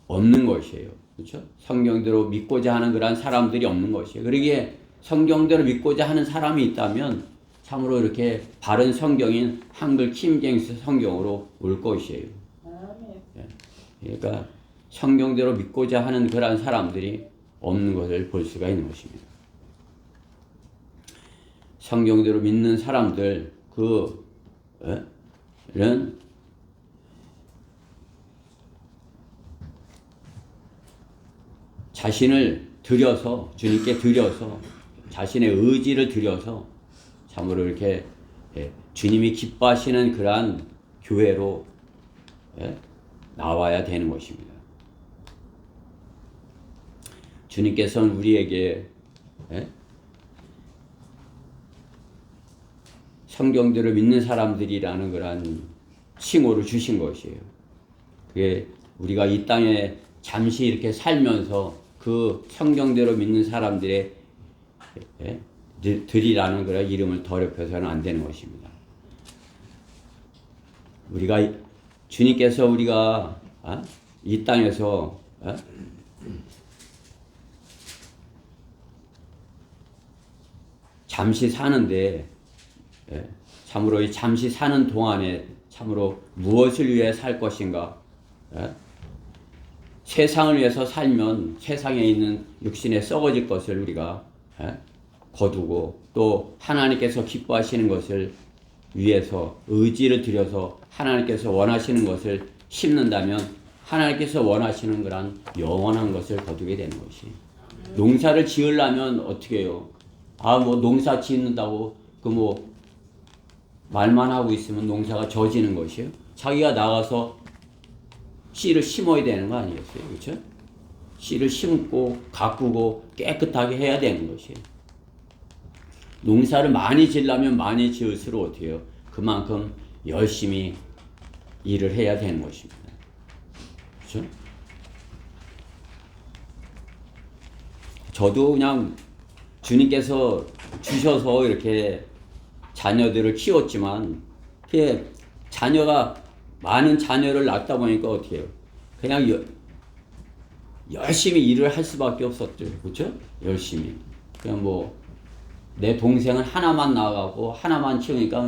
없는 것이에요. 그렇죠? 성경대로 믿고자 하는 그러한 사람들이 없는 것이에요. 그러기에 성경대로 믿고자 하는 사람이 있다면 참으로 이렇게 바른 성경인 한글 킹제임스 성경으로 올 것이에요. 그러니까 성경대로 믿고자 하는 그러한 사람들이 없는 것을 볼 수가 있는 것입니다. 성경대로 믿는 사람들 그는 자신을 들여서 주님께 들여서 자신의 의지를 들여서 참으로 이렇게 주님이 기뻐하시는 그러한 교회로 나와야 되는 것입니다. 주님께서는 우리에게 성경대로 믿는 사람들이라는 그런 칭호를 주신 것이에요. 그게 우리가 이 땅에 잠시 이렇게 살면서 그 성경대로 믿는 사람들의 들이라는 그런 이름을 더럽혀서는 안 되는 것입니다. 우리가 주님께서 우리가 이 땅에서 잠시 사는데 참으로 이 잠시 사는 동안에 참으로 무엇을 위해 살 것인가? 세상을 위해서 살면 세상에 있는 육신에 썩어질 것을 우리가 거두고 또 하나님께서 기뻐하시는 것을 위해서 의지를 들여서 하나님께서 원하시는 것을 심는다면 하나님께서 원하시는 그런 영원한 것을 거두게 되는 것이. 농사를 지으려면 어떻게 해요? 뭐 농사 짓는다고 말만 하고 있으면 농사가 져지는 것이에요. 자기가 나가서 씨를 심어야 되는 거 아니겠어요? 그렇죠? 씨를 심고 가꾸고 깨끗하게 해야 되는 것이에요. 농사를 많이 지으려면 많이 지을수록 어떻게 해요? 그만큼 열심히 일을 해야 되는 것입니다. 그렇죠? 저도 그냥 주님께서 주셔서 이렇게 자녀들을 키웠지만 그게 자녀가 많은 자녀를 낳다 보니까 어떻게 해요? 그냥 열심히 일을 할 수밖에 없었죠. 그렇죠? 열심히. 그냥 내 동생은 하나만 나가고 하나만 키우니까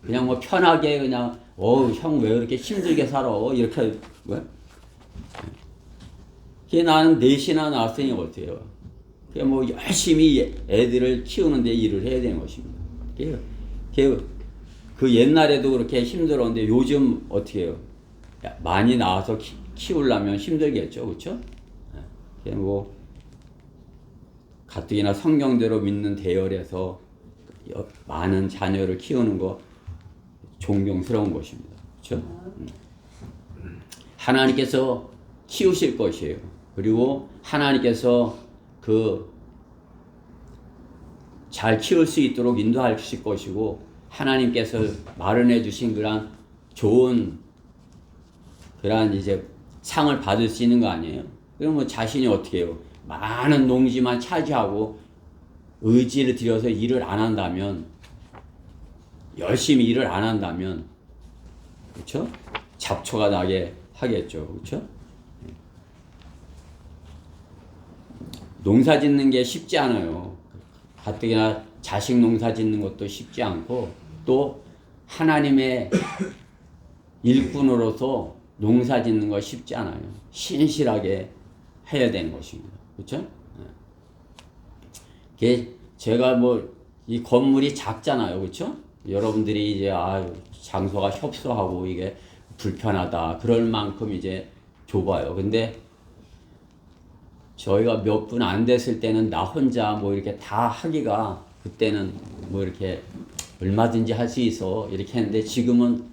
그냥 편하게 그냥 형 왜 그렇게 힘들게 살아? 이렇게 왜? 그게 나는 넷이나 낳았으니 어떻게 해요? 그냥 열심히 애들을 키우는데 일을 해야 되는 것입니다. 그 옛날에도 그렇게 힘들었는데 요즘 어떻게 해요? 많이 낳아서 키우려면 힘들겠죠. 그렇죠? 가뜩이나 성경대로 믿는 대열에서 많은 자녀를 키우는 거 존경스러운 것입니다. 그렇죠? 하나님께서 키우실 것이에요. 그리고 하나님께서 잘 키울 수 있도록 인도하실 것이고 하나님께서 마련해 주신 그런 좋은 그런 이제 상을 받을 수 있는 거 아니에요? 그럼 자신이 어떻게 해요? 많은 농지만 차지하고 의지를 들여서 일을 안 한다면 열심히 일을 안 한다면 그렇죠? 잡초가 나게 하겠죠. 그렇죠? 농사 짓는 게 쉽지 않아요. 가뜩이나 자식 농사 짓는 것도 쉽지 않고 또 하나님의 일꾼으로서 농사 짓는 거 쉽지 않아요. 신실하게 해야 되는 것입니다. 그렇죠? 제가 이 건물이 작잖아요. 그렇죠? 여러분들이 이제 장소가 협소하고 이게 불편하다. 그럴 만큼 이제 좁아요. 근데 저희가 몇 분 안 됐을 때는 나 혼자 이렇게 다 하기가 그때는 이렇게 얼마든지 할 수 있어 이렇게 했는데 지금은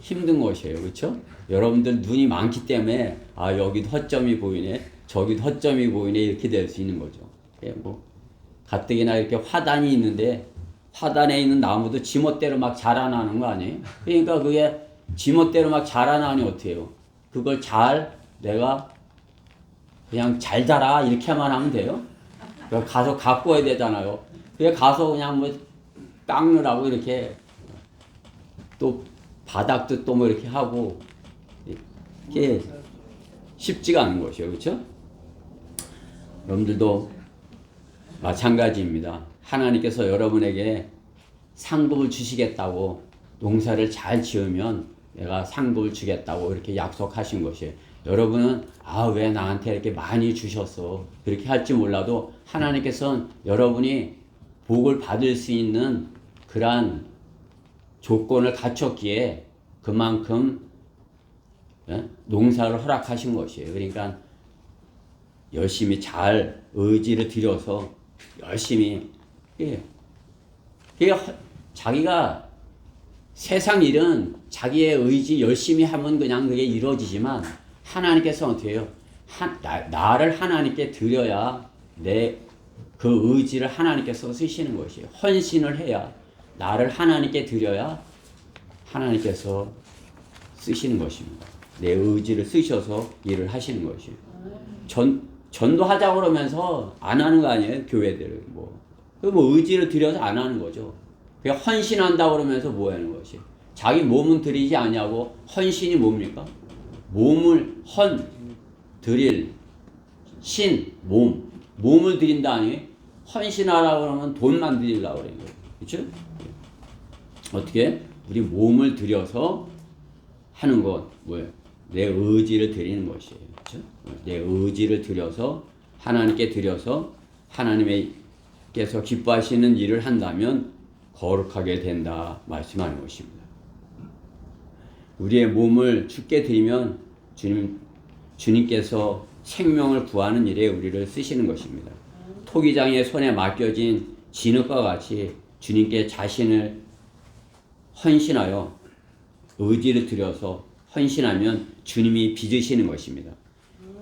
힘든 것이에요. 그렇죠? 여러분들 눈이 많기 때문에 여기도 허점이 보이네 저기도 허점이 보이네 이렇게 될 수 있는 거죠. 가뜩이나 이렇게 화단이 있는데 화단에 있는 나무도 지멋대로 막 자라나는 거 아니에요? 그러니까 그게 지멋대로 막 자라나니 어떻게 해요? 그걸 내가 그냥 잘 자라 이렇게만 하면 돼요? 가서 가꿔야 되잖아요. 그래 가서 그냥 깎느라고 이렇게 또 바닥도 또 이렇게 하고 이게 쉽지가 않은 것이에요. 그렇죠? 여러분들도 마찬가지입니다. 하나님께서 여러분에게 상급을 주시겠다고 농사를 잘 지으면 내가 상급을 주겠다고 이렇게 약속하신 것이에요. 여러분은 왜 나한테 이렇게 많이 주셨어 그렇게 할지 몰라도 하나님께서는 여러분이 복을 받을 수 있는 그러한 조건을 갖췄기에 그만큼 농사를 허락하신 것이에요. 그러니까 열심히 잘 의지를 들여서 열심히 자기가 세상 일은 자기의 의지 열심히 하면 그냥 그게 이루어지지만 하나님께서 어떻게 해요? 나를 하나님께 드려야 내 그 의지를 하나님께서 쓰시는 것이에요. 헌신을 해야 나를 하나님께 드려야 하나님께서 쓰시는 것입니다. 내 의지를 쓰셔서 일을 하시는 것이에요. 전도하자고 그러면서 안 하는 거 아니에요? 교회들은 뭐 의지를 들여서 안 하는 거죠. 그냥 헌신한다고 그러면서 뭐 하는 것이? 자기 몸은 드리지 않냐고. 헌신이 뭡니까? 몸을 드릴 신, 몸을 드린다 아니? 헌신하라고 그러면 돈만 드리려고 그러는 거예요. 그렇죠? 어떻게? 우리 몸을 들여서 하는 것 뭐예요? 내 의지를 드리는 것이에요. 그렇죠? 내 의지를 들여서 하나님께 드려서 하나님께서 기뻐하시는 일을 한다면 거룩하게 된다 말씀하는 것입니다. 우리의 몸을 주께 드리면 주님께서 생명을 구하는 일에 우리를 쓰시는 것입니다. 토기장의 손에 맡겨진 진흙과 같이 주님께 자신을 헌신하여 의지를 들여서 헌신하면 주님이 빚으시는 것입니다.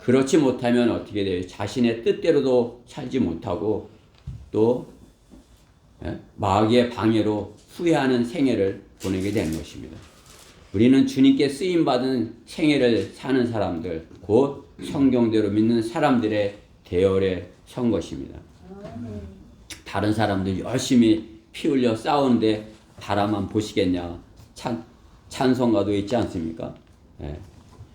그렇지 못하면 어떻게 돼요? 자신의 뜻대로도 살지 못하고 또 마귀의 방해로 후회하는 생애를 보내게 되는 것입니다. 우리는 주님께 쓰임받은 생애를 사는 사람들, 곧 성경대로 믿는 사람들의 대열에 선 것입니다. 다른 사람들 열심히 피 흘려 싸우는데 바라만 보시겠냐? 찬송가도 있지 않습니까?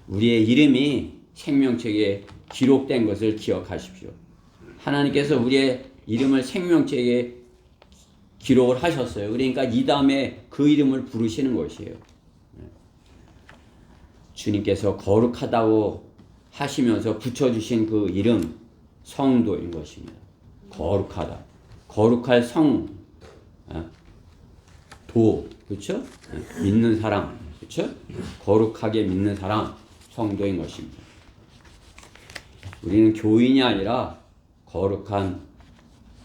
우리의 이름이 생명책에 기록된 것을 기억하십시오. 하나님께서 우리의 이름을 생명책에 기록을 하셨어요. 그러니까 이 다음에 그 이름을 부르시는 것이에요. 주님께서 거룩하다고 하시면서 붙여주신 그 이름 성도인 것입니다. 거룩하다. 거룩할 그렇죠? 믿는 사람, 그렇죠? 거룩하게 믿는 사람, 성도인 것입니다. 우리는 교인이 아니라 거룩한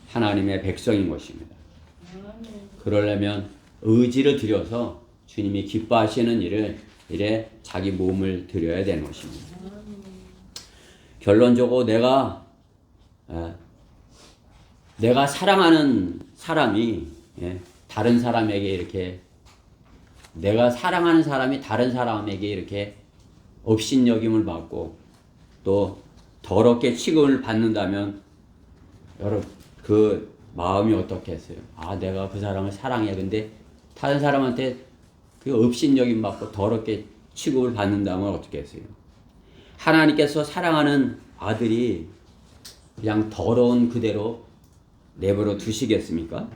하나님의 백성인 것입니다. 그러려면 의지를 들여서 주님이 기뻐하시는 일에 자기 몸을 들여야 되는 것입니다. 결론적으로 내가 사랑하는 사람이 다른 사람에게 이렇게 내가 사랑하는 사람이 다른 사람에게 이렇게 업신여김을 받고 또 더럽게 취급을 받는다면 여러분 그 마음이 어떻겠어요? 내가 그 사람을 사랑해. 근데 다른 사람한테 그 업신여김 받고 더럽게 취급을 받는다면 어떻겠어요? 하나님께서 사랑하는 아들이 그냥 더러운 그대로 내버려 두시겠습니까?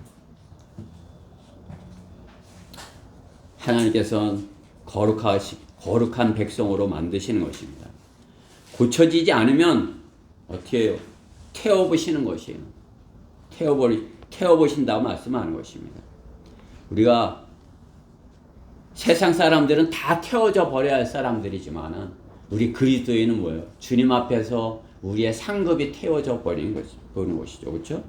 하나님께서는 거룩한 백성으로 만드시는 것입니다. 고쳐지지 않으면 어떻게 해요? 태워보시는 것이에요. 태워보신다고 말씀하는 것입니다. 우리가 세상 사람들은 다 태워져 버려야 할 사람들이지만 우리 그리스도인은 뭐예요? 주님 앞에서 우리의 상급이 태워져 버리는 것이죠. 그렇죠?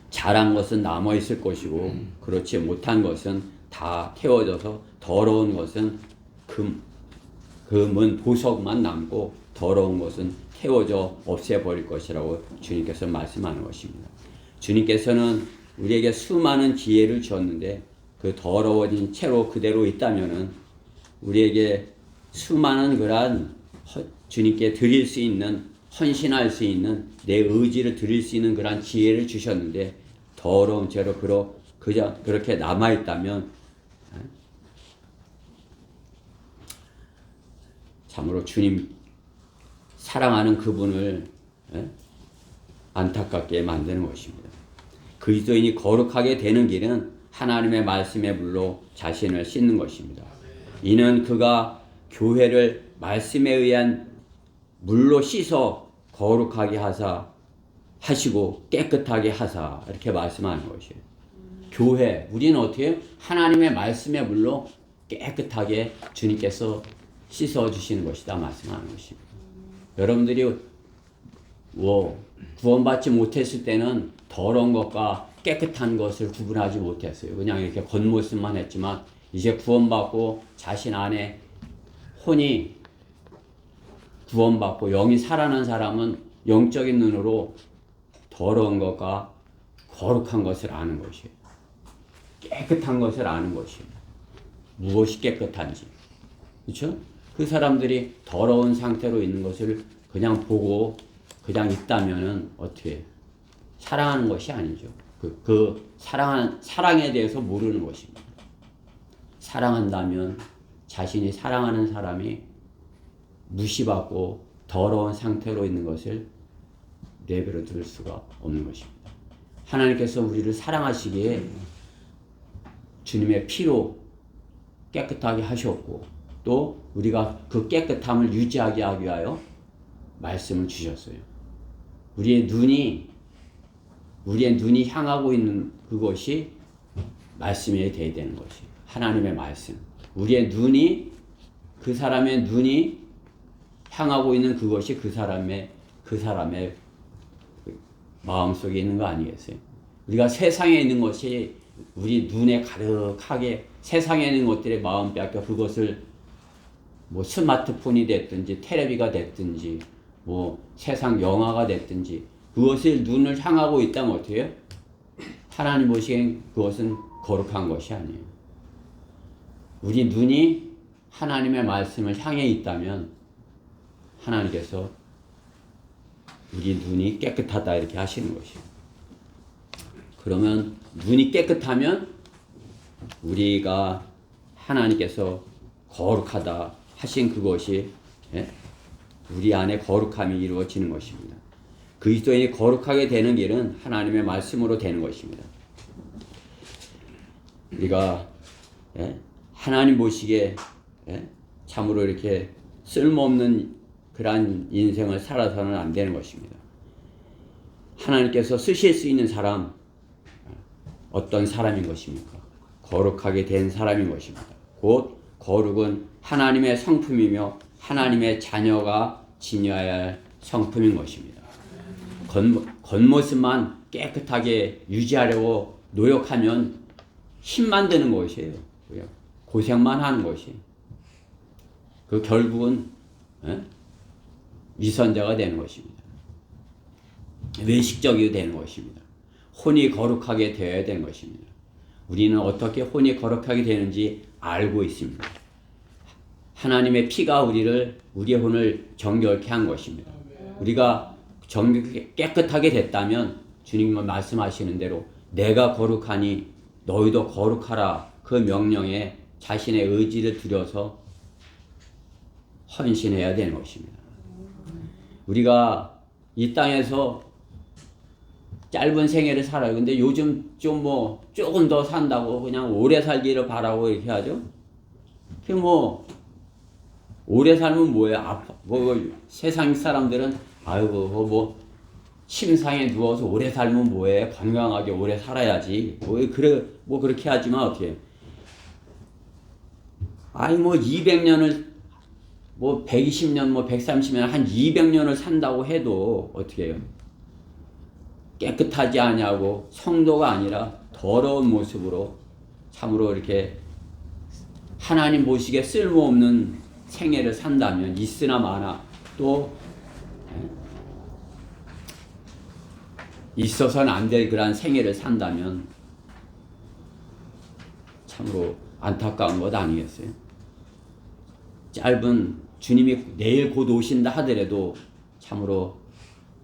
잘한 것은 남아있을 것이고 그렇지 못한 것은 다 태워져서 더러운 것은 금은 보석만 남고 더러운 것은 태워져 없애버릴 것이라고 주님께서 말씀하는 것입니다. 주님께서는 우리에게 수많은 기회를 주었는데 그 더러워진 채로 그대로 있다면은 우리에게 수많은 그러한 주님께 드릴 수 있는 헌신할 수 있는 내 의지를 드릴 수 있는 그러한 기회를 주셨는데 더러운 채로 그저 그렇게 남아있다면 참으로 주님 사랑하는 그분을 안타깝게 만드는 것입니다. 그리스도인이 거룩하게 되는 길은 하나님의 말씀의 물로 자신을 씻는 것입니다. 이는 그가 교회를 말씀에 의한 물로 씻어 거룩하게 하시고 깨끗하게 하사 이렇게 말씀하는 것이에요. 교회 우리는 어떻게 해요? 하나님의 말씀의 물로 깨끗하게 주님께서 씻어주시는 것이다 말씀하는 것입니다. 여러분들이 구원받지 못했을 때는 더러운 것과 깨끗한 것을 구분하지 못했어요. 그냥 이렇게 겉모습만 했지만 이제 구원받고 자신 안에 혼이 구원받고 영이 살아난 사람은 영적인 눈으로 더러운 것과 거룩한 것을 아는 것이에요. 깨끗한 것을 아는 것이에요. 무엇이 깨끗한지. 그렇죠? 그 사람들이 더러운 상태로 있는 것을 그냥 보고 그냥 있다면은 어떻게 해요? 사랑하는 것이 아니죠. 사랑에 대해서 모르는 것입니다. 사랑한다면 자신이 사랑하는 사람이 무시받고 더러운 상태로 있는 것을 내버려 둘 수가 없는 것입니다. 하나님께서 우리를 사랑하시기에 주님의 피로 깨끗하게 하셨고 또 우리가 그 깨끗함을 유지하게 하기 위하여 말씀을 주셨어요. 우리의 눈이 향하고 있는 그것이 말씀이 되어야 되는 것이 하나님의 말씀. 우리의 눈이 그 사람의 눈이 향하고 있는 그것이 그 사람의 마음속에 있는 거 아니겠어요? 우리가 세상에 있는 것이 우리 눈에 가득하게 세상에 있는 것들의 마음 빼앗겨 그것을 뭐 스마트폰이 됐든지 텔레비가 됐든지 뭐 세상 영화가 됐든지 그것을 눈을 향하고 있다면 어떻게 해요? 하나님 보시기엔 그것은 거룩한 것이 아니에요. 우리 눈이 하나님의 말씀을 향해 있다면 하나님께서 우리 눈이 깨끗하다 이렇게 하시는 것이에요. 그러면 눈이 깨끗하면 우리가 하나님께서 거룩하다 하신 그것이 우리 안에 거룩함이 이루어지는 것입니다. 그리스도인이 거룩하게 되는 길은 하나님의 말씀으로 되는 것입니다. 우리가 하나님 보시기에 참으로 이렇게 쓸모없는 그러한 인생을 살아서는 안 되는 것입니다. 하나님께서 쓰실 수 있는 사람 어떤 사람인 것입니까? 거룩하게 된 사람인 것입니다. 곧 거룩은 하나님의 성품이며 하나님의 자녀가 지녀야 할 성품인 것입니다. 겉모습만 깨끗하게 유지하려고 노력하면 힘만 드는 것이에요. 고생만 하는 것이. 그 결국은 위선자가 되는 것입니다. 외식적이 되는 것입니다. 혼이 거룩하게 되어야 되는 것입니다. 우리는 어떻게 혼이 거룩하게 되는지 알고 있습니다. 하나님의 피가 우리의 혼을 정결케 한 것입니다. 우리가 깨끗하게 됐다면 주님은 말씀하시는 대로 내가 거룩하니 너희도 거룩하라 그 명령에 자신의 의지를 들여서 헌신해야 되는 것입니다. 우리가 이 땅에서 짧은 생애를 살아요. 근데 요즘 조금 더 산다고 그냥 오래 살기를 바라고 이렇게 하죠. 그 오래 살면 뭐예요? 세상 사람들은 아이고 침상에 누워서 오래 살면 뭐해? 건강하게 오래 살아야지. 그렇게 하지만 어떻게? 200년을 120년 130년 한 200년을 산다고 해도 어떻게 해요? 깨끗하지 아니하고 성도가 아니라 더러운 모습으로 참으로 이렇게 하나님 보시기에 쓸모없는 생애를 산다면 있으나 마나 또 있어서는 안 될 그런 생애를 산다면 참으로 안타까운 것 아니겠어요? 짧은 주님이 내일 곧 오신다 하더라도 참으로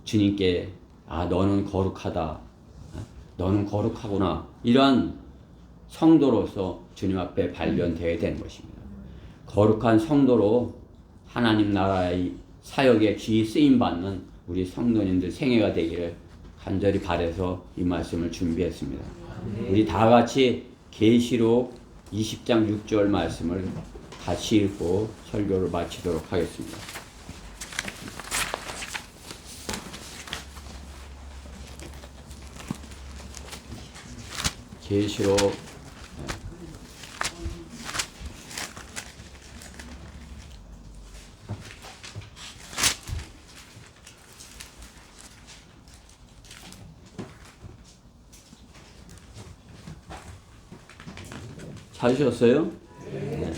주님께 너는 거룩하다. 너는 거룩하구나. 이러한 성도로서 주님 앞에 발견되어야 되는 것입니다. 거룩한 성도로 하나님 나라의 사역에 귀히 쓰임받는 우리 성도님들 생애가 되기를 간절히 바라서 이 말씀을 준비했습니다. 우리 다 같이 계시록 20장 6절 말씀을 같이 읽고 설교를 마치도록 하겠습니다. 계시록 6장 찾으셨어요? 네.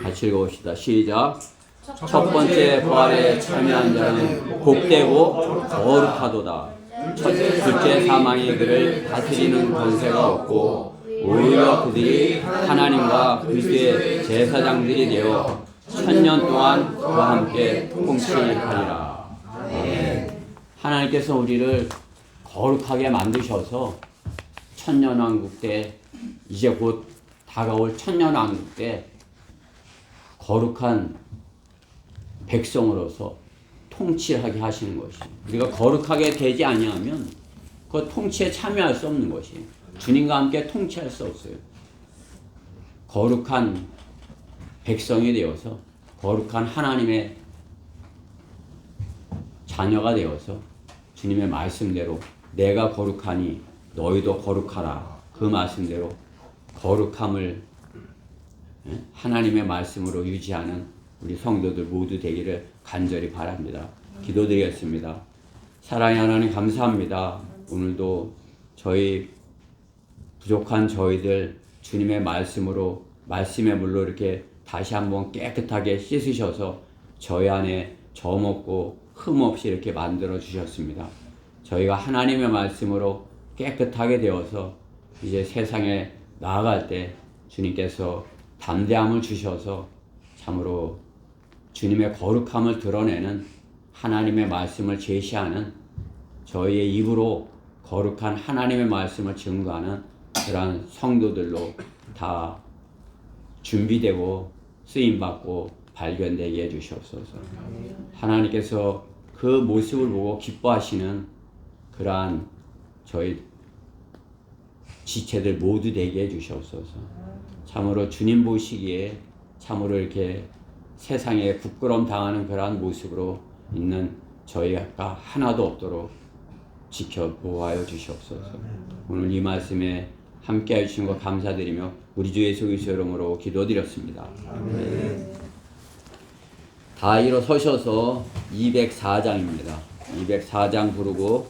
같이 읽어봅시다. 시작. 첫 번째 부활에 참여한 자는 복되고 거룩하도다. 둘째 사망이 그를 다스리는 권세가 없고 오히려 그들이 하나님과 그리스도의 제사장들이 되어 1000년 동안 그와 함께 통치하리라. 네. 하나님께서 우리를 거룩하게 만드셔서 천년왕국 때 이제 곧 다가올 천년왕국 때 거룩한 백성으로서 통치하게 하시는 것이에요. 우리가 거룩하게 되지 아니하면 그 통치에 참여할 수 없는 것이에요. 주님과 함께 통치할 수 없어요. 거룩한 백성이 되어서 거룩한 하나님의 자녀가 되어서 주님의 말씀대로 내가 거룩하니 너희도 거룩하라. 그 말씀대로 거룩함을 하나님의 말씀으로 유지하는 우리 성도들 모두 되기를 간절히 바랍니다. 기도드리겠습니다. 사랑의 하나님 감사합니다. 오늘도 저희 부족한 저희들 주님의 말씀으로 말씀의 물로 이렇게 다시 한번 깨끗하게 씻으셔서 저희 안에 점 없고 흠 없이 이렇게 만들어 주셨습니다. 저희가 하나님의 말씀으로 깨끗하게 되어서 이제 세상에 나아갈 때 주님께서 담대함을 주셔서 참으로 주님의 거룩함을 드러내는 하나님의 말씀을 제시하는 저희의 입으로 거룩한 하나님의 말씀을 증거하는 그러한 성도들로 다 준비되고 쓰임받고 발견되게 해주시옵소서. 하나님께서 그 모습을 보고 기뻐하시는 그러한 저희 지체들 모두 되게 해주시옵소서. 참으로 주님 보시기에 참으로 이렇게 세상에 부끄러움 당하는 그러한 모습으로 있는 저희가 하나도 없도록 지켜보아여 주시옵소서. 오늘 이 말씀에 함께 해주신 것 감사드리며 우리 주 예수 그리스도 이름으로 기도드렸습니다. 다 일어서셔서 204장입니다. 204장 부르고